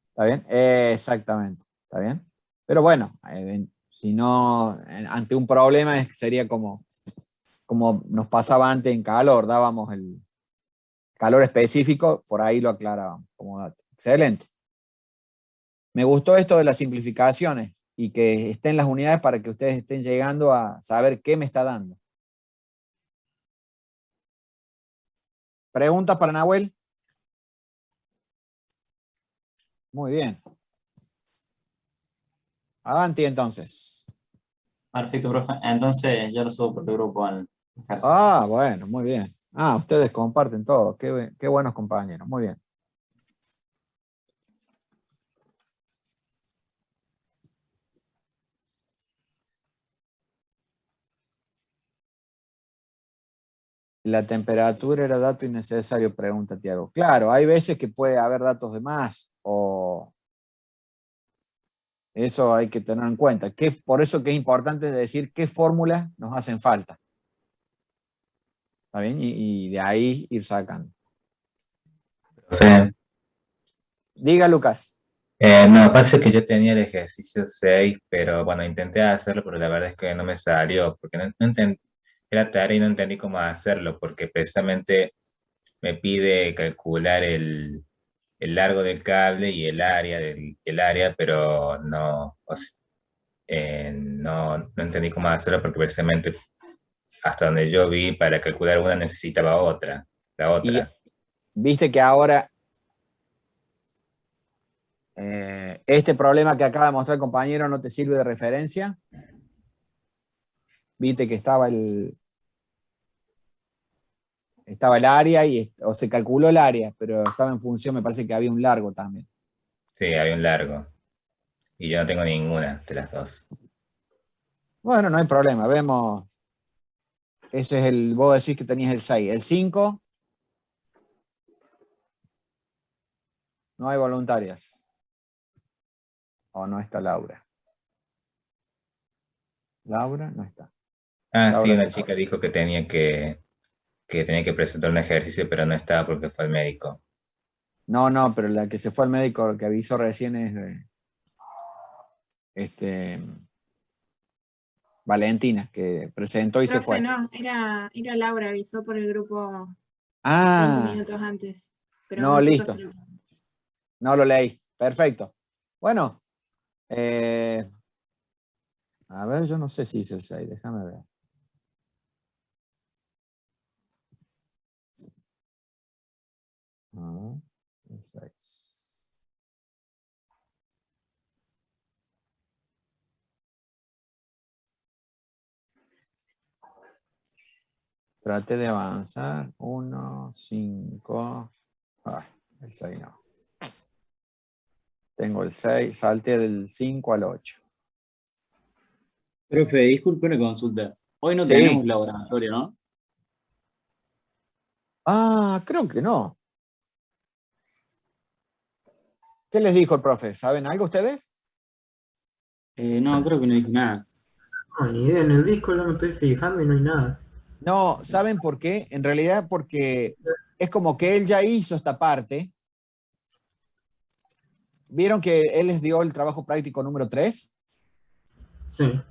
¿Está bien? Exactamente, ¿está bien? Pero bueno, si no, ante un problema sería como nos pasaba antes en calor, dábamos el calor específico, por ahí lo aclarábamos como dato. Excelente. Me gustó esto de las simplificaciones y que estén las unidades para que ustedes estén llegando a saber qué me está dando. ¿Preguntas para Nahuel? Muy bien. Avanti entonces. Perfecto, profe. Entonces yo lo subo por el grupo al ejercicio. Ah, bueno, muy bien. Ah, ustedes comparten todo. Qué buenos compañeros. Muy bien. La temperatura era dato innecesario, pregunta Tiago. Claro, hay veces que puede haber datos de más, o eso hay que tener en cuenta. Por eso que es importante decir qué fórmulas nos hacen falta. ¿Está bien? Y de ahí ir sacando. Profe, Diga, Lucas. no, pasa que yo tenía el ejercicio 6, pero bueno, intenté hacerlo, pero la verdad es que no me salió, porque no entendí, era tarea y no entendí cómo hacerlo, porque precisamente me pide calcular el largo del cable y el área, pero no, o sea, no entendí cómo hacerlo, porque precisamente hasta donde yo vi, para calcular una necesitaba la Y otra. viste que ahora este problema que acaba de mostrar el compañero no te sirve de referencia. Viste que estaba el área, o se calculó el área, pero estaba en función, me parece que había un largo también. Sí, había un largo. Y yo no tengo ninguna de las dos. Bueno, no hay problema, vemos. Ese es vos decís que tenías el 6. El 5, no hay voluntarias. O no está Laura. Laura no está. Ah, sí, Laura una se fue. chica dijo que tenía que presentar un ejercicio, pero no estaba porque fue al médico. No, pero la que se fue al médico que avisó recién es Valentina, que presentó y se Profe, fue. no, era Laura, avisó por el grupo 5 Ah, minutos antes. Pero no, un chico listo. se lo... No lo leí. Perfecto. Bueno, a ver, yo no sé si hice el 6, déjame ver. El 6. Trate de avanzar. 1, 5. El 6 no. Tengo el 6, salté del 5 al 8. Profe, disculpe una consulta. Hoy no Sí. tenemos laboratorio, ¿no? Ah, creo que no. ¿Qué les dijo el profe? ¿Saben algo ustedes? No, creo que no dije nada. No, ni idea, en el disco no me estoy fijando y no hay nada. No, ¿saben por qué? En realidad porque es como que él ya hizo esta parte. ¿Vieron que él les dio el trabajo práctico número 3? Sí.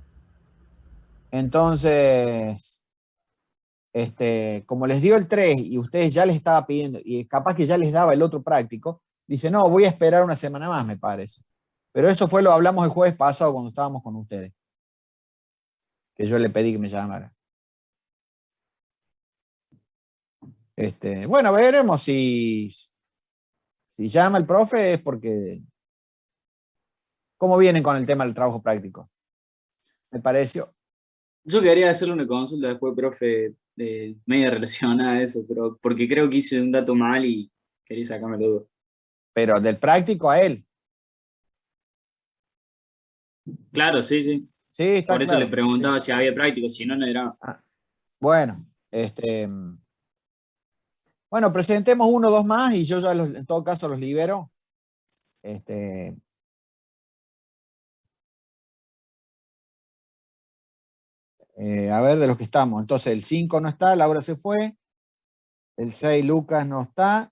Entonces, como les dio el 3 y ustedes ya les estaba pidiendo, y capaz que ya les daba el otro práctico, dice, no, voy a esperar una semana más, me parece. Pero eso lo hablamos el jueves pasado cuando estábamos con ustedes. Que yo le pedí que me llamara. Bueno, veremos si llama el profe es porque... ¿Cómo vienen con el tema del trabajo práctico? Me pareció... Yo quería hacerle una consulta después, profe, media relacionada a eso, pero porque creo que hice un dato mal y quería sacarme la duda. Pero del práctico a él. Claro, sí, sí. Sí, está Por eso claro. le preguntaba Sí. si había práctico, si no, no era. Bueno, bueno, presentemos uno o dos más y yo ya en todo caso los libero. A ver, de los que estamos. Entonces, el 5 no está, Laura se fue. El 6, Lucas no está.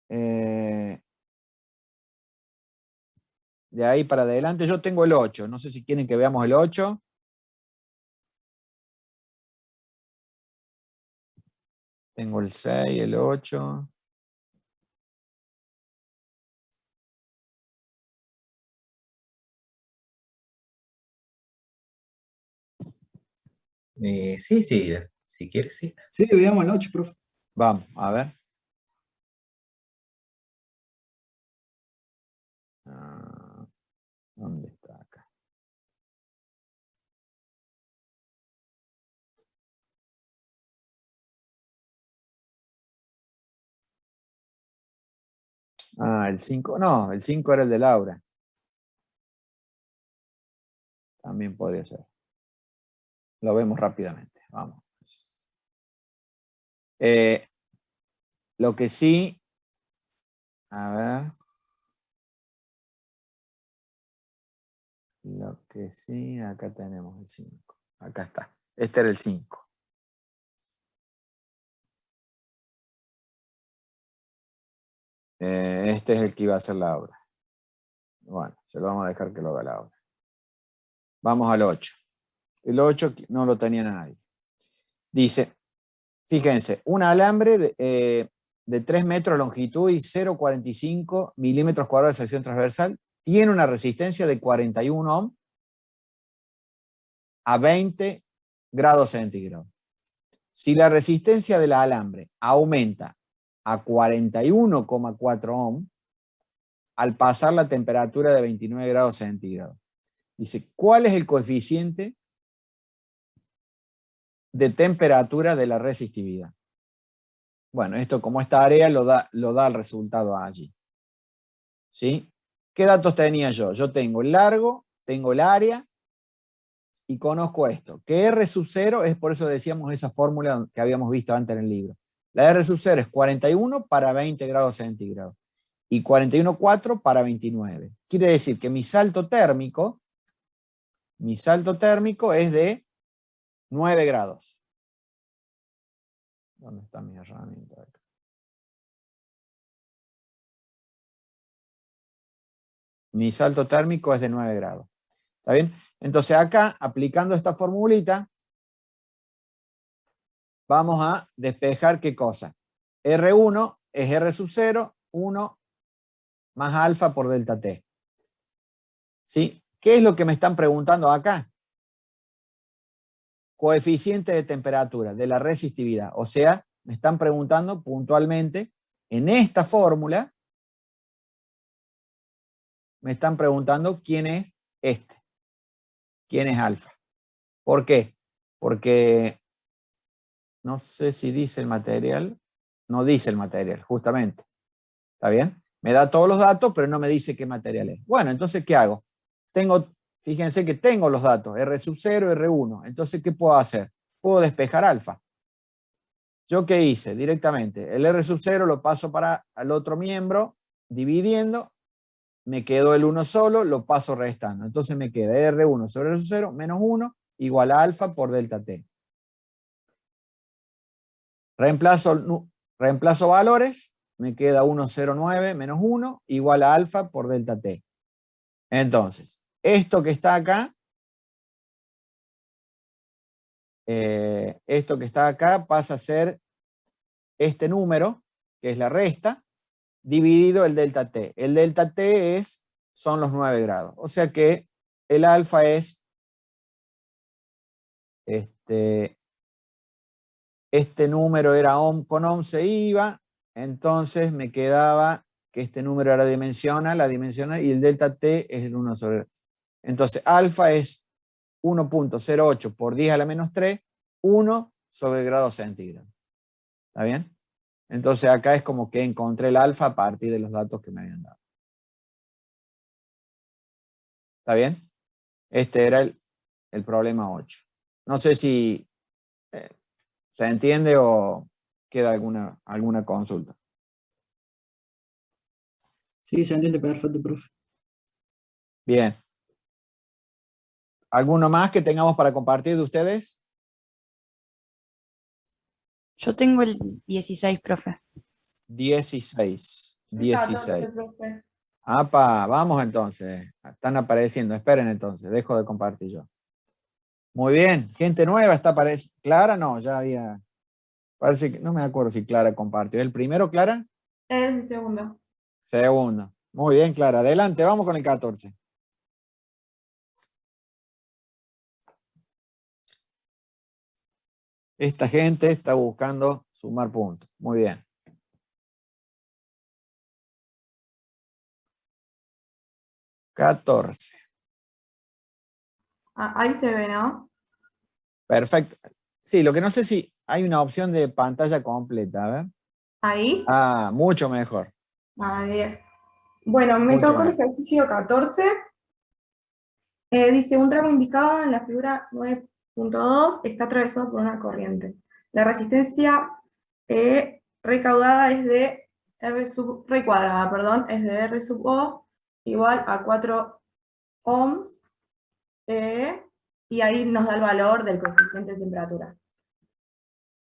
De ahí para adelante, yo tengo el 8. No sé si quieren que veamos el 8. Tengo el 6, el 8. Sí, sí, si quieres, sí. Sí, veamos el 8, profe. Vamos, a ver. ¿Dónde está acá? El 5. No, el 5 era el de Laura. También podría ser. Lo vemos rápidamente. Vamos. Lo que sí, a ver. Lo que sí, acá tenemos el 5. Acá está. Este era el 5. Este es el que iba a hacer Laura. Bueno, se lo vamos a dejar que lo haga Laura. Vamos al 8. El 8 no lo tenía nadie. Dice, fíjense, un alambre de 3 metros de longitud y 0,45 milímetros cuadrados de sección transversal tiene una resistencia de 41 ohm a 20 grados centígrados. Si la resistencia del alambre aumenta a 41,4 ohm al pasar la temperatura de 29 grados centígrados, dice, ¿cuál es el coeficiente de temperatura de la resistividad? Bueno, esto como esta área lo da el resultado allí. ¿Sí? ¿Qué datos tenía yo? Yo tengo el largo, tengo el área y conozco esto. Que R sub 0 es, por eso decíamos esa fórmula que habíamos visto antes en el libro. La R sub 0 es 41 para 20 grados centígrados y 41,4 para 29. Quiere decir que mi salto térmico es de 9 grados. ¿Dónde está mi herramienta? Mi salto térmico es de 9 grados. ¿Está bien? Entonces acá, aplicando esta formulita, vamos a despejar qué cosa. R1 es R sub 0, 1 más alfa por delta T. ¿Sí? ¿Qué es lo que me están preguntando acá? Coeficiente de temperatura de la resistividad. O sea, me están preguntando puntualmente, en esta fórmula, me están preguntando quién es este. ¿Quién es alfa? ¿Por qué? Porque no sé si dice el material. No dice el material, justamente. ¿Está bien? Me da todos los datos, pero no me dice qué material es. Bueno, entonces, ¿qué hago? fíjense que tengo los datos, R sub 0, R1. Entonces, ¿qué puedo hacer? Puedo despejar alfa. ¿Yo qué hice? Directamente, el R sub 0 lo paso para el otro miembro, dividiendo, me quedó el 1 solo, lo paso restando. Entonces me queda R1 sobre R sub 0 menos 1 igual a alfa por delta T. Reemplazo valores, me queda 1,09 menos 1 igual a alfa por delta T. Entonces, esto que está acá, pasa a ser este número, que es la resta, dividido el delta T. El delta T son los 9 grados. O sea que el alfa es este número era con ohm se iba, entonces me quedaba que este número era dimensional, y el delta T es el 1 sobre. Entonces alfa es 1.08 por 10 a la menos 3, 1 sobre grado centígrado. ¿Está bien? Entonces acá es como que encontré el alfa a partir de los datos que me habían dado. ¿Está bien? Este era el problema 8. No sé si se entiende o queda alguna consulta. Sí, se entiende perfecto, profe. Bien. ¿Alguno más que tengamos para compartir de ustedes? Yo tengo el 16, profe. 16. El 14, profe. Apa, vamos entonces. Están apareciendo. Esperen entonces. Dejo de compartir yo. Muy bien. Gente nueva está apareciendo. ¿Clara? No, ya había. Parece que no me acuerdo si Clara compartió. ¿El primero, Clara? Es el segundo. Segundo. Muy bien, Clara. Adelante, vamos con el 14. Esta gente está buscando sumar puntos. Muy bien. $14. Ahí se ve, ¿no? Perfecto. Sí, lo que no sé si hay una opción de pantalla completa. A ver. Ahí. Ah, mucho mejor. 10. Bueno, me Mucho tocó el mejor. ejercicio 14. Dice, un tramo indicado en la figura 9.2 está atravesado por una corriente. La resistencia recaudada es de R cuadrada, perdón, es de R sub O igual a 4 ohms. Y ahí nos da el valor del coeficiente de temperatura.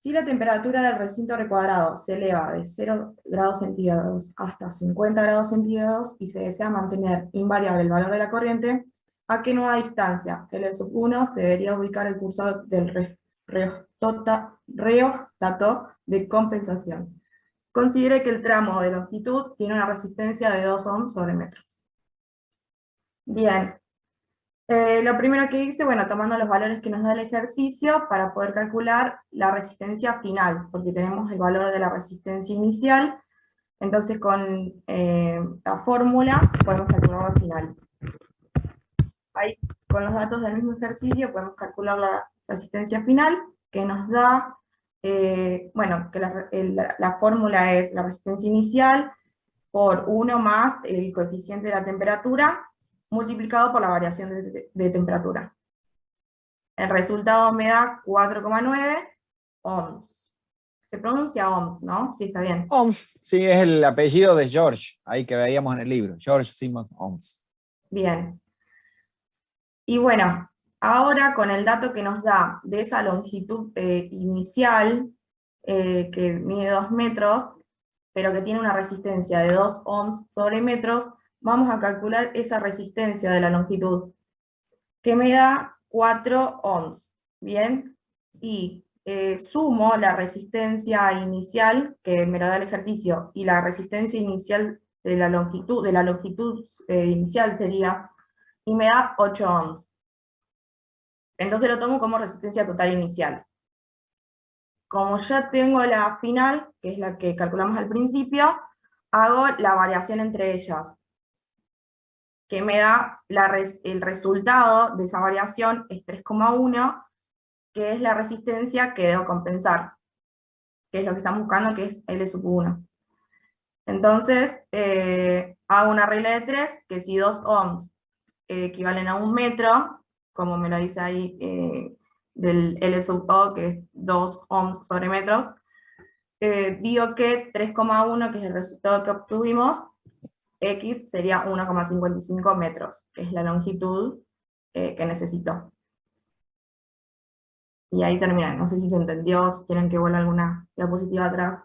Si la temperatura del recinto recuadrado se eleva de 0 grados centígrados hasta 50 grados centígrados y se desea mantener invariable el valor de la corriente, ¿a qué nueva distancia? L sub 1 se debería ubicar el cursor del reóstato de compensación. Considere que el tramo de longitud tiene una resistencia de 2 ohms sobre metros. Bien. Lo primero que hice, bueno, tomando los valores que nos da el ejercicio para poder calcular la resistencia final, porque tenemos el valor de la resistencia inicial, entonces con la fórmula podemos calcular la final. Ahí, con los datos del mismo ejercicio, podemos calcular la resistencia final, que nos da, bueno, que la fórmula es la resistencia inicial por 1 más el coeficiente de la temperatura, multiplicado por la variación de temperatura. El resultado me da 4,9 ohms. Se pronuncia ohms, ¿no? Sí, está bien. Ohms, sí, es el apellido de George, ahí que veíamos en el libro, George Simmons Ohms. Bien. Y bueno, ahora con el dato que nos da de esa longitud inicial, que mide 2 metros, pero que tiene una resistencia de 2 ohms sobre metros, vamos a calcular esa resistencia de la longitud, que me da 4 ohms, ¿bien? Y sumo la resistencia inicial, que me lo da el ejercicio, y la resistencia inicial de la longitud inicial sería, y me da 8 ohms. Entonces lo tomo como resistencia total inicial. Como ya tengo la final, que es la que calculamos al principio, hago la variación entre ellas, que me da el resultado de esa variación es 3,1, que es la resistencia que debo compensar, que es lo que estamos buscando, que es L sub 1. Entonces, hago una regla de 3, que si 2 ohms equivalen a 1 metro, como me lo dice ahí del L sub O, que es 2 ohms sobre metros, digo que 3,1, que es el resultado que obtuvimos, X sería 1,55 metros, que es la longitud que necesito. Y ahí termina. No sé si se entendió, si quieren que vuelva alguna diapositiva atrás.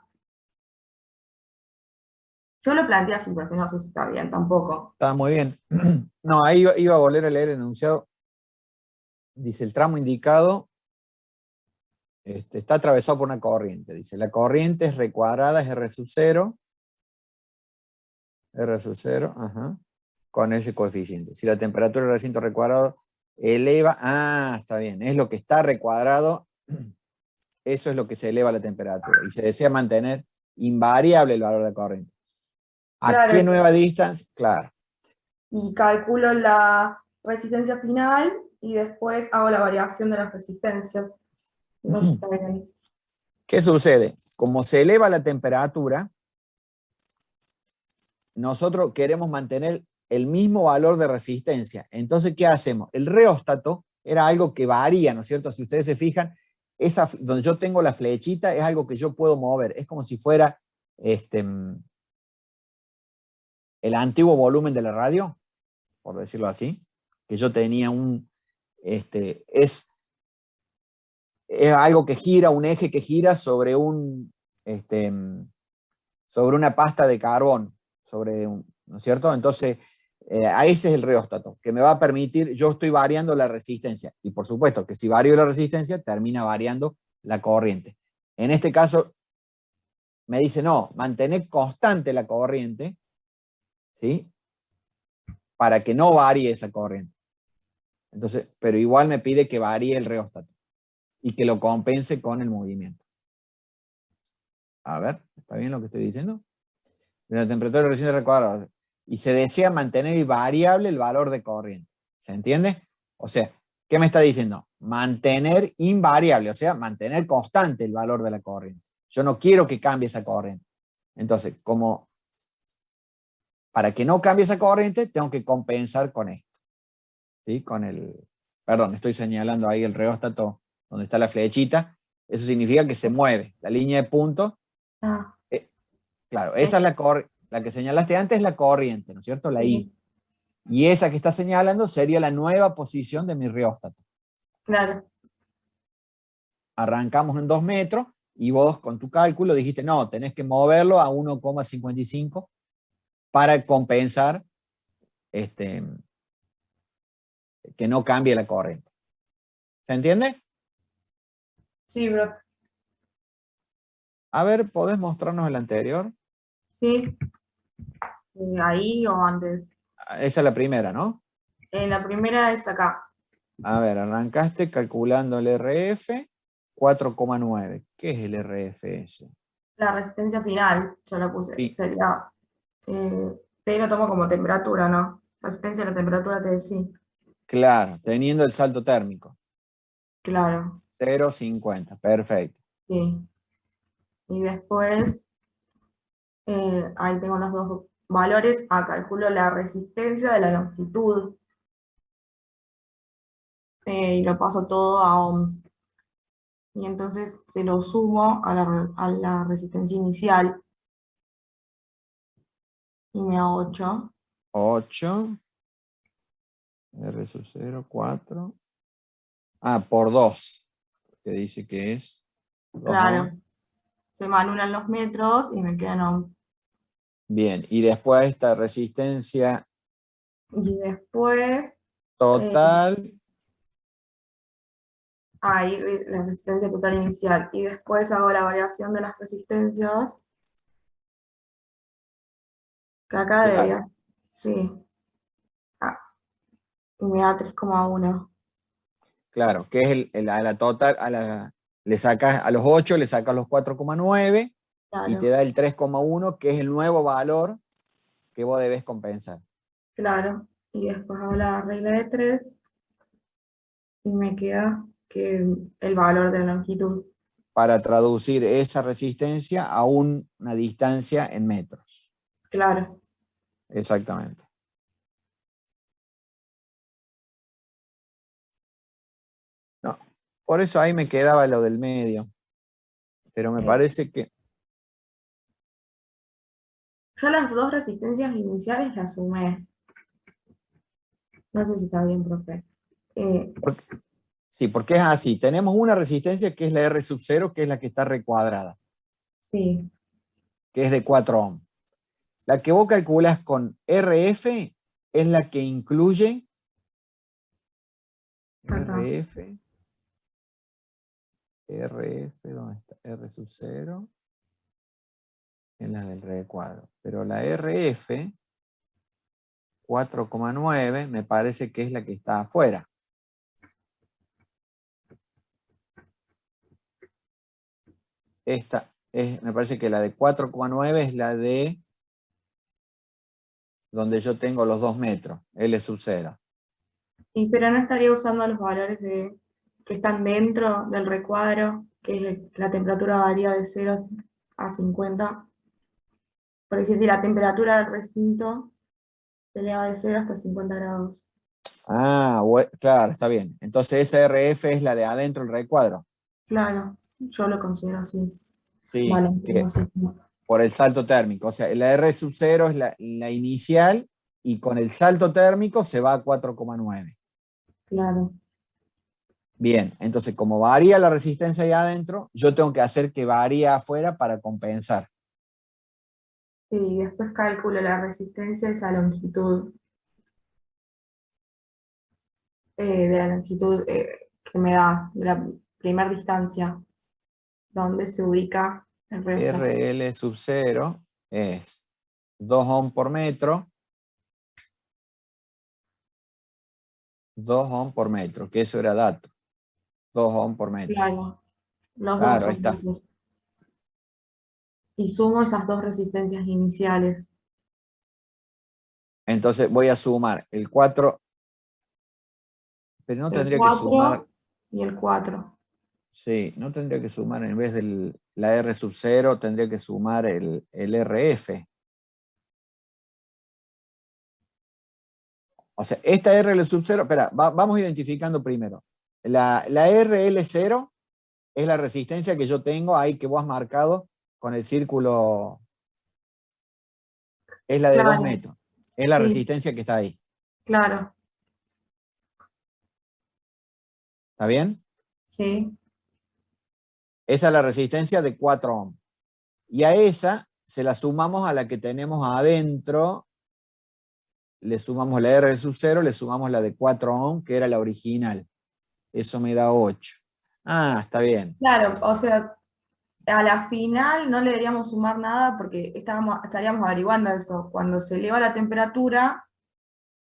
Yo lo planteé así, pero no sé si está bien tampoco. Está muy bien. No, ahí iba a volver a leer el enunciado. Dice, el tramo indicado está atravesado por una corriente. Dice, la corriente es R cuadrada, es R sub 0. R sub 0, ajá, con ese coeficiente. Si la temperatura del recinto R cuadrado eleva, está bien, es lo que está R cuadrado, eso es lo que se eleva la temperatura. Y se desea mantener invariable el valor de la corriente. ¿A Claro, qué nueva distancia? Claro. y calculo la resistencia final y después hago la variación de las resistencias. No sé si está bien ahí. ¿Qué sucede? Como se eleva la temperatura, nosotros queremos mantener el mismo valor de resistencia. Entonces, ¿qué hacemos? El reóstato era algo que varía, ¿no es cierto? Si ustedes se fijan, donde yo tengo la flechita es algo que yo puedo mover. Es como si fuera el antiguo volumen de la radio, por decirlo así, que yo tenía es algo que gira, un eje que gira sobre sobre una pasta de carbón, ¿no es cierto? Entonces, a ese es el reóstato, que me va a permitir, yo estoy variando la resistencia, y por supuesto que si vario la resistencia, termina variando la corriente. En este caso, me dice, no, mantener constante la corriente, ¿sí? Para que no varíe esa corriente. Entonces, pero igual me pide que varíe el reóstato y que lo compense con el movimiento. A ver, ¿está bien lo que estoy diciendo? De la temperatura del recinto R cuadrado. Y se desea mantener variable el valor de corriente. ¿Se entiende? O sea, ¿qué me está diciendo? Mantener invariable, o sea, mantener constante el valor de la corriente. Yo no quiero que cambie esa corriente. Entonces, para que no cambie esa corriente, tengo que compensar con esto. ¿Sí? Perdón, estoy señalando ahí el reóstato donde está la flechita. Eso significa que se mueve. La línea de punto. Claro, esa es la que señalaste antes, es la corriente, ¿no es cierto? La I. Y esa que está señalando sería la nueva posición de mi reóstato. Claro. Arrancamos en 2 metros y vos con tu cálculo dijiste, no, tenés que moverlo a 1,55 para compensar que no cambie la corriente. ¿Se entiende? Sí, bro. A ver, ¿podés mostrarnos el anterior? Sí. Ahí o antes. Esa es la primera, ¿no? La primera es acá. A ver, arrancaste calculando el RF 4,9. ¿Qué es el RFS? La resistencia final, yo la puse. Sí. Sería, T lo tomo como temperatura, ¿no? Resistencia a la temperatura te decía. Claro, teniendo el salto térmico. Claro. 0,50, perfecto. Sí. Y después, ahí tengo los dos valores. Calculo la resistencia de la longitud. Y lo paso todo a ohms. Y entonces se lo sumo a la resistencia inicial. Y me da 8. 8. R sub 0, 4. Por 2. Que dice que es 2 Claro. ohms. Se me anulan los metros y me quedan ohms. Bien, y después esta resistencia Y después, total. ahí la resistencia total inicial. Y después hago la variación de las resistencias. Que acá debería, sí. Y me da 3,1. Claro, que es a la total, le sacas a los 8, le sacas los 4,9 Claro. y te da el 3,1, que es el nuevo valor que vos debes compensar. Claro. Y después hago la regla de 3 y me queda que el valor de la longitud. Para traducir esa resistencia a una distancia en metros. Claro. Exactamente. Por eso ahí me quedaba lo del medio. Pero me parece que... Yo las dos resistencias iniciales las sumé. No sé si está bien, profe. Sí, porque es así. Tenemos una resistencia que es la R sub 0, que es la que está recuadrada, Sí, que es de 4 ohms. La que vos calculas con RF es la que incluye acá. RF, ¿dónde está? R sub 0 es la del recuadro. Pero la RF 4,9 me parece que es la que está afuera. Esta es, me parece que la de 4,9 es la de donde yo tengo los 2 metros, L sub 0. Pero no estaría usando los valores que están dentro del recuadro, que la temperatura varía de 0 a 50. Porque si la temperatura del recinto se eleva de 0 hasta 50 grados. Ah, claro, está bien. Entonces esa RF es la de adentro del recuadro. Claro, yo lo considero así. Sí, Vale, que sí. por el salto térmico. O sea, la R sub 0 es la inicial y con el salto térmico se va a 4,9. Claro. Bien, entonces como varía la resistencia ahí adentro, yo tengo que hacer que varíe afuera para compensar. Sí, y después calculo la resistencia de esa longitud. De la longitud que me da, de la primera distancia, donde se ubica el resto. RL sub 0 es 2 ohms por metro. 2 ohms por metro, que eso era dato. 2 ohms por metro. Claro, los dos Claro, ahí son está. datos. Y sumo esas dos resistencias iniciales. Entonces voy a sumar el 4, pero no El tendría que 4 sumar, y el 4. sí, no tendría que sumar en vez de la R sub 0, tendría que sumar el RF. O sea, esta RL sub 0, espera, vamos identificando primero. La RL0 es la resistencia que yo tengo ahí que vos has marcado con el círculo, es la de 2 Claro, metros. Es la sí, resistencia que está ahí. claro, ¿Está bien? sí, Esa es la resistencia de 4 ohms. Y a esa se la sumamos a la que tenemos adentro, le sumamos la R sub 0, le sumamos la de 4 ohms, que era la original. Eso me da 8. Ah, está bien. claro, o sea, a la final no le deberíamos sumar nada porque estaríamos averiguando eso. Cuando se eleva la temperatura,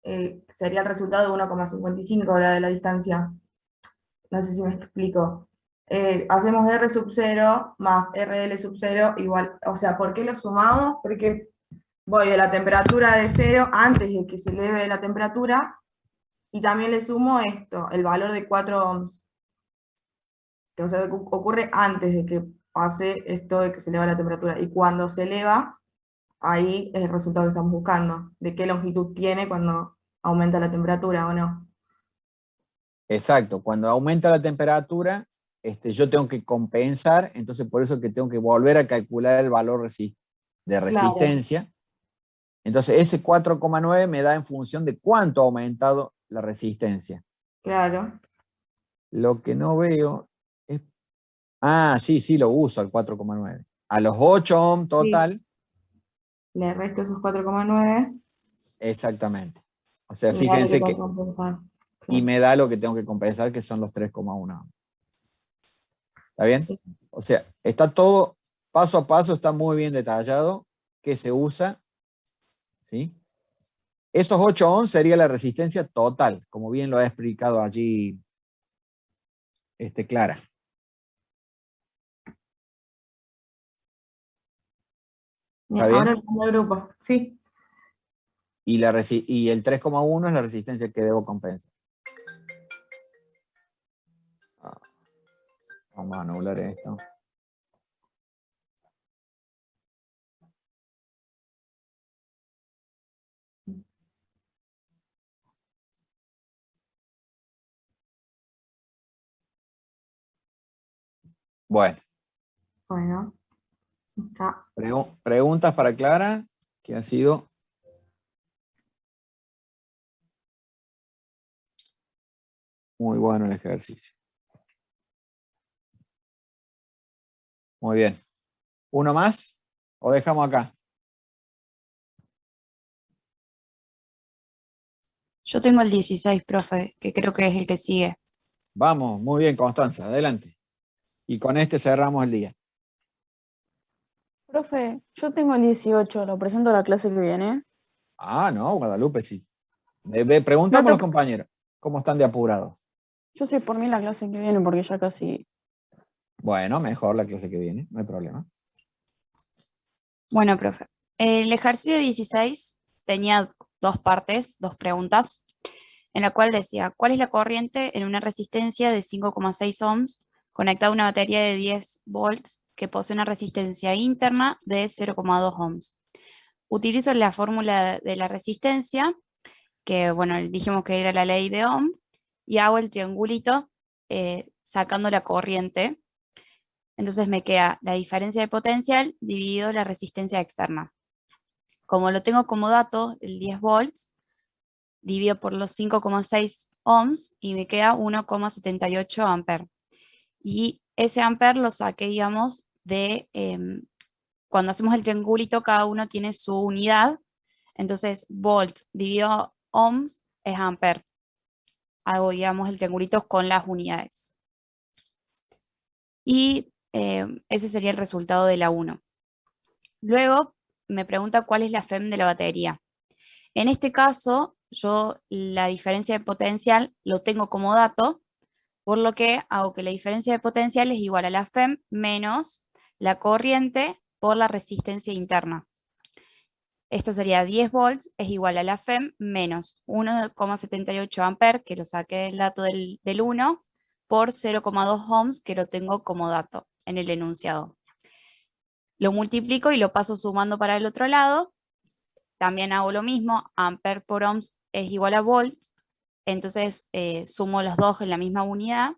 sería el resultado de 1,55 la de la distancia. No sé si me explico. Hacemos R sub 0 más RL sub 0 igual, o sea, ¿por qué lo sumamos? Porque voy de la temperatura de 0 antes de que se eleve la temperatura y también le sumo esto, el valor de 4 ohms. Que, o sea, ocurre antes de que pase esto de que se eleva la temperatura. Y cuando se eleva, ahí es el resultado que estamos buscando, de qué longitud tiene cuando aumenta la temperatura o no. Exacto. Cuando aumenta la temperatura, yo tengo que compensar, entonces por eso que tengo que volver a calcular el valor de resistencia. Entonces ese 4,9 me da en función de cuánto ha aumentado la resistencia. Claro. Lo que no veo es... Ah, sí, lo uso al 4,9. A los 8 ohms total. Sí. Le resto esos 4,9. Exactamente. O sea, Y me da lo que fíjense tengo que que... compensar. Y me da lo que tengo que compensar, que son los 3,1. ¿Está bien? O sea, está todo paso a paso, está muy bien detallado, que se usa, ¿sí? Esos 8 ohms sería la resistencia total, como bien lo ha explicado allí Clara. ¿Está bien? Ahora el primer grupo, sí. Y el 3,1 es la resistencia que debo compensar. Vamos a anular esto. Bueno, Bueno, está. preguntas para Clara, que ha sido muy bueno el ejercicio. Muy bien. ¿Uno más? ¿O dejamos acá? Yo tengo el 16, profe, que creo que es el que sigue. Vamos, muy bien, Constanza, adelante. Y con este cerramos el día. Profe, yo tengo el 18, lo presento a la clase que viene. Ah, no, Guadalupe, sí. Preguntamos No a los te- compañeros cómo están de apurados. Yo sé por mí la clase que viene porque ya casi... Bueno, mejor la clase que viene, no hay problema. Bueno, profe. El ejercicio 16 tenía dos partes, dos preguntas, en la cual decía, ¿cuál es la corriente en una resistencia de 5,6 ohms conectada a una batería de 10 volts que posee una resistencia interna de 0,2 ohms? Utilizo la fórmula de la resistencia, que bueno, dijimos que era la ley de Ohm, y hago el triangulito sacando la corriente. Entonces me queda la diferencia de potencial dividido la resistencia externa. Como lo tengo como dato, el 10 volts, divido por los 5,6 ohms y me queda 1,78 amperes. Y ese amper lo saqué, digamos, de cuando hacemos el triangulito, cada uno tiene su unidad. Entonces, volt dividido ohms es amper. Hago, digamos, el triangulito con las unidades. Y ese sería el resultado de la 1. Luego me pregunta cuál es la FEM de la batería. En este caso, yo la diferencia de potencial lo tengo como dato, por lo que hago que la diferencia de potencial es igual a la FEM menos la corriente por la resistencia interna. Esto sería 10 volts es igual a la FEM menos 1,78 amperes, que lo saqué del dato del 1, por 0,2 ohms, que lo tengo como dato en el enunciado. Lo multiplico y lo paso sumando para el otro lado. También hago lo mismo, amper por ohms es igual a volt, entonces sumo los dos en la misma unidad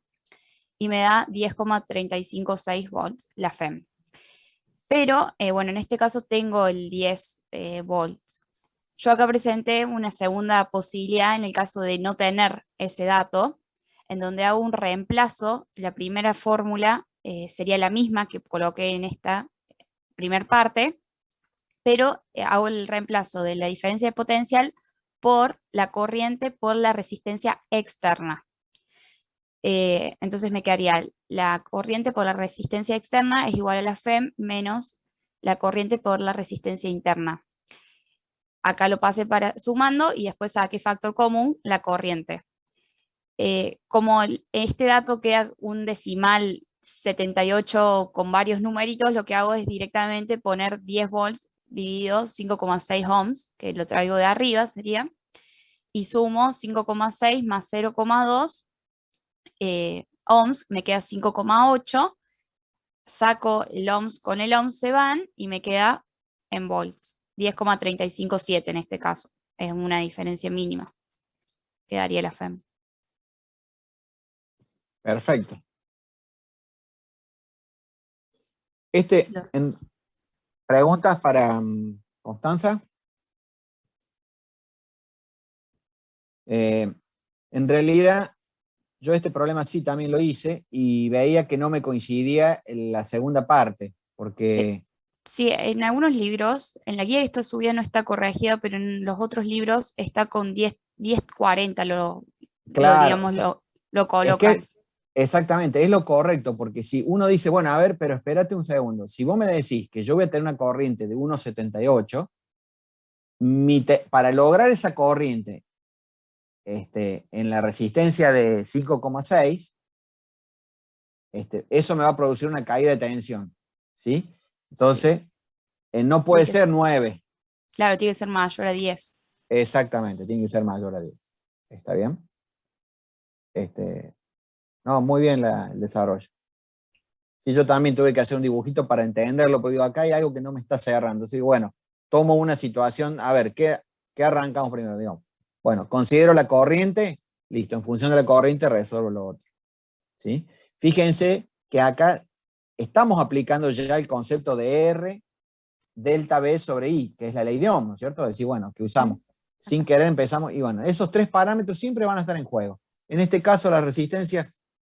y me da 10,356 volts la FEM. Pero, bueno, en este caso tengo el 10 volts. Yo acá presenté una segunda posibilidad en el caso de no tener ese dato, en donde hago un reemplazo. La primera fórmula sería la misma que coloqué en esta primer parte, pero hago el reemplazo de la diferencia de potencial por la corriente por la resistencia externa. Entonces me quedaría la corriente por la resistencia externa es igual a la FEM menos la corriente por la resistencia interna. Acá lo pasé para sumando y después saqué factor común, la corriente. Como este dato queda un decimal 78 con varios numeritos, lo que hago es directamente poner 10 volts dividido 5,6 ohms, que lo traigo de arriba sería, y sumo 5,6 más 0,2 ohms, me queda 5,8, saco el ohms con el ohms se van y me queda en volts, 10,357 en este caso, es una diferencia mínima, quedaría la FEM. Perfecto. Preguntas para Constanza. En realidad, yo este problema sí también lo hice y veía que no me coincidía en la segunda parte, porque... Sí, en algunos libros, en la guía que está subida no está corregida, pero en los otros libros está con 1040, Claro, lo colocan. es que exactamente, es lo correcto, porque si uno dice, bueno, a ver, pero espérate un segundo, si vos me decís que yo voy a tener una corriente de 1,78, para lograr esa corriente en la resistencia de 5,6, eso me va a producir una caída de tensión, ¿sí? Entonces, no puede ser 9. Claro, tiene que ser mayor a 10. Exactamente, tiene que ser mayor a 10. ¿Está bien? No, muy bien el desarrollo. Sí, yo también tuve que hacer un dibujito para entenderlo, porque digo, acá hay algo que no me está cerrando. Así que bueno, tomo una situación, a ver, ¿qué arrancamos primero? Digamos, bueno, considero la corriente, listo, en función de la corriente resuelvo lo otro. ¿Sí? Fíjense que acá estamos aplicando ya el concepto de R delta B sobre I, que es la ley de Ohm, ¿no es cierto? Es decir, bueno, que usamos. Sin querer empezamos, y bueno, esos tres parámetros siempre van a estar en juego. En este caso, las resistencias,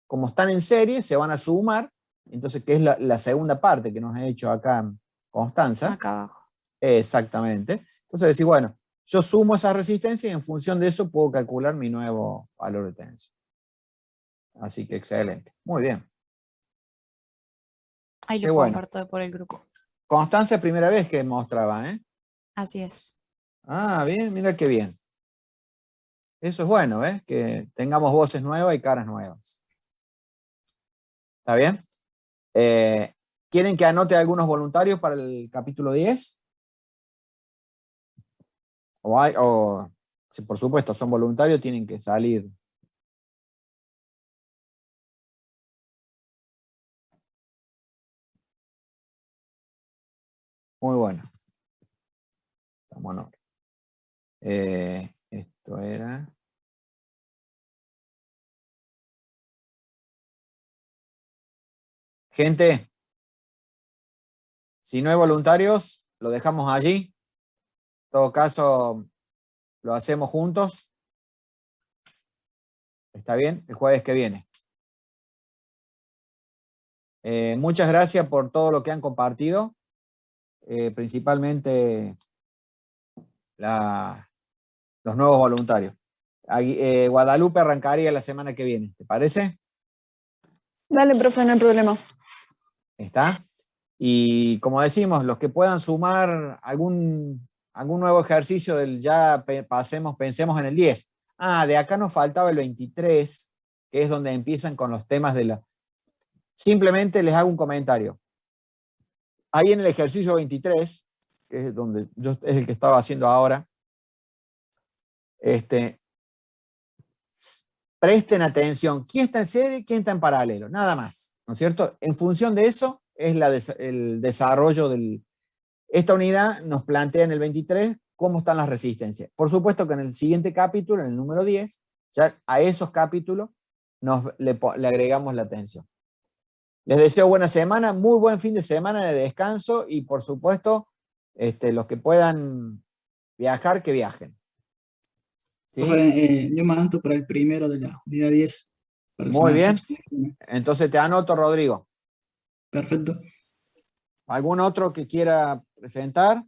como están en serie, se van a sumar, entonces, que es la segunda parte que nos ha hecho acá Constanza. Acá abajo. Exactamente. Entonces, decir, bueno, yo sumo esa resistencia y en función de eso puedo calcular mi nuevo valor de tensión. Así que excelente. Muy bien. Ahí Qué lo bueno. comparto por el grupo. Constanza, primera vez que mostraba, ¿eh? Así es. Ah, bien, mira qué bien. Eso es bueno, ¿ves? Que tengamos voces nuevas y caras nuevas. ¿Está bien? ¿Quieren que anote algunos voluntarios para el capítulo 10? Si por supuesto son voluntarios, tienen que salir. Muy bueno. Bueno, esto era... Gente, si no hay voluntarios, lo dejamos allí. En todo caso, lo hacemos juntos. ¿Está bien? El jueves que viene. Muchas gracias por todo lo que han compartido. Principalmente los nuevos voluntarios. Guadalupe arrancaría la semana que viene. ¿Te parece? Dale, profe, no hay problema. ¿Está? Y como decimos, los que puedan sumar algún nuevo ejercicio del ya pensemos en el 10. De acá nos faltaba el 23, que es donde empiezan con los temas de la... Simplemente les hago un comentario. Ahí en el ejercicio 23, que es donde es el que estaba haciendo ahora, presten atención. ¿Quién está en serie? ¿Quién está en paralelo? Nada más, ¿no es cierto? En función de eso es el desarrollo del... Esta unidad nos plantea en el 23 cómo están las resistencias. Por supuesto que en el siguiente capítulo, en el número 10, ya a esos capítulos le agregamos la atención. Les deseo buena semana, muy buen fin de semana de descanso y por supuesto, los que puedan viajar, que viajen. ¿Sí? Profe, yo me anoto para el primero de la unidad 10. Para Muy bien. Entonces te anoto, Rodrigo. Perfecto. ¿Algún otro que quiera presentar?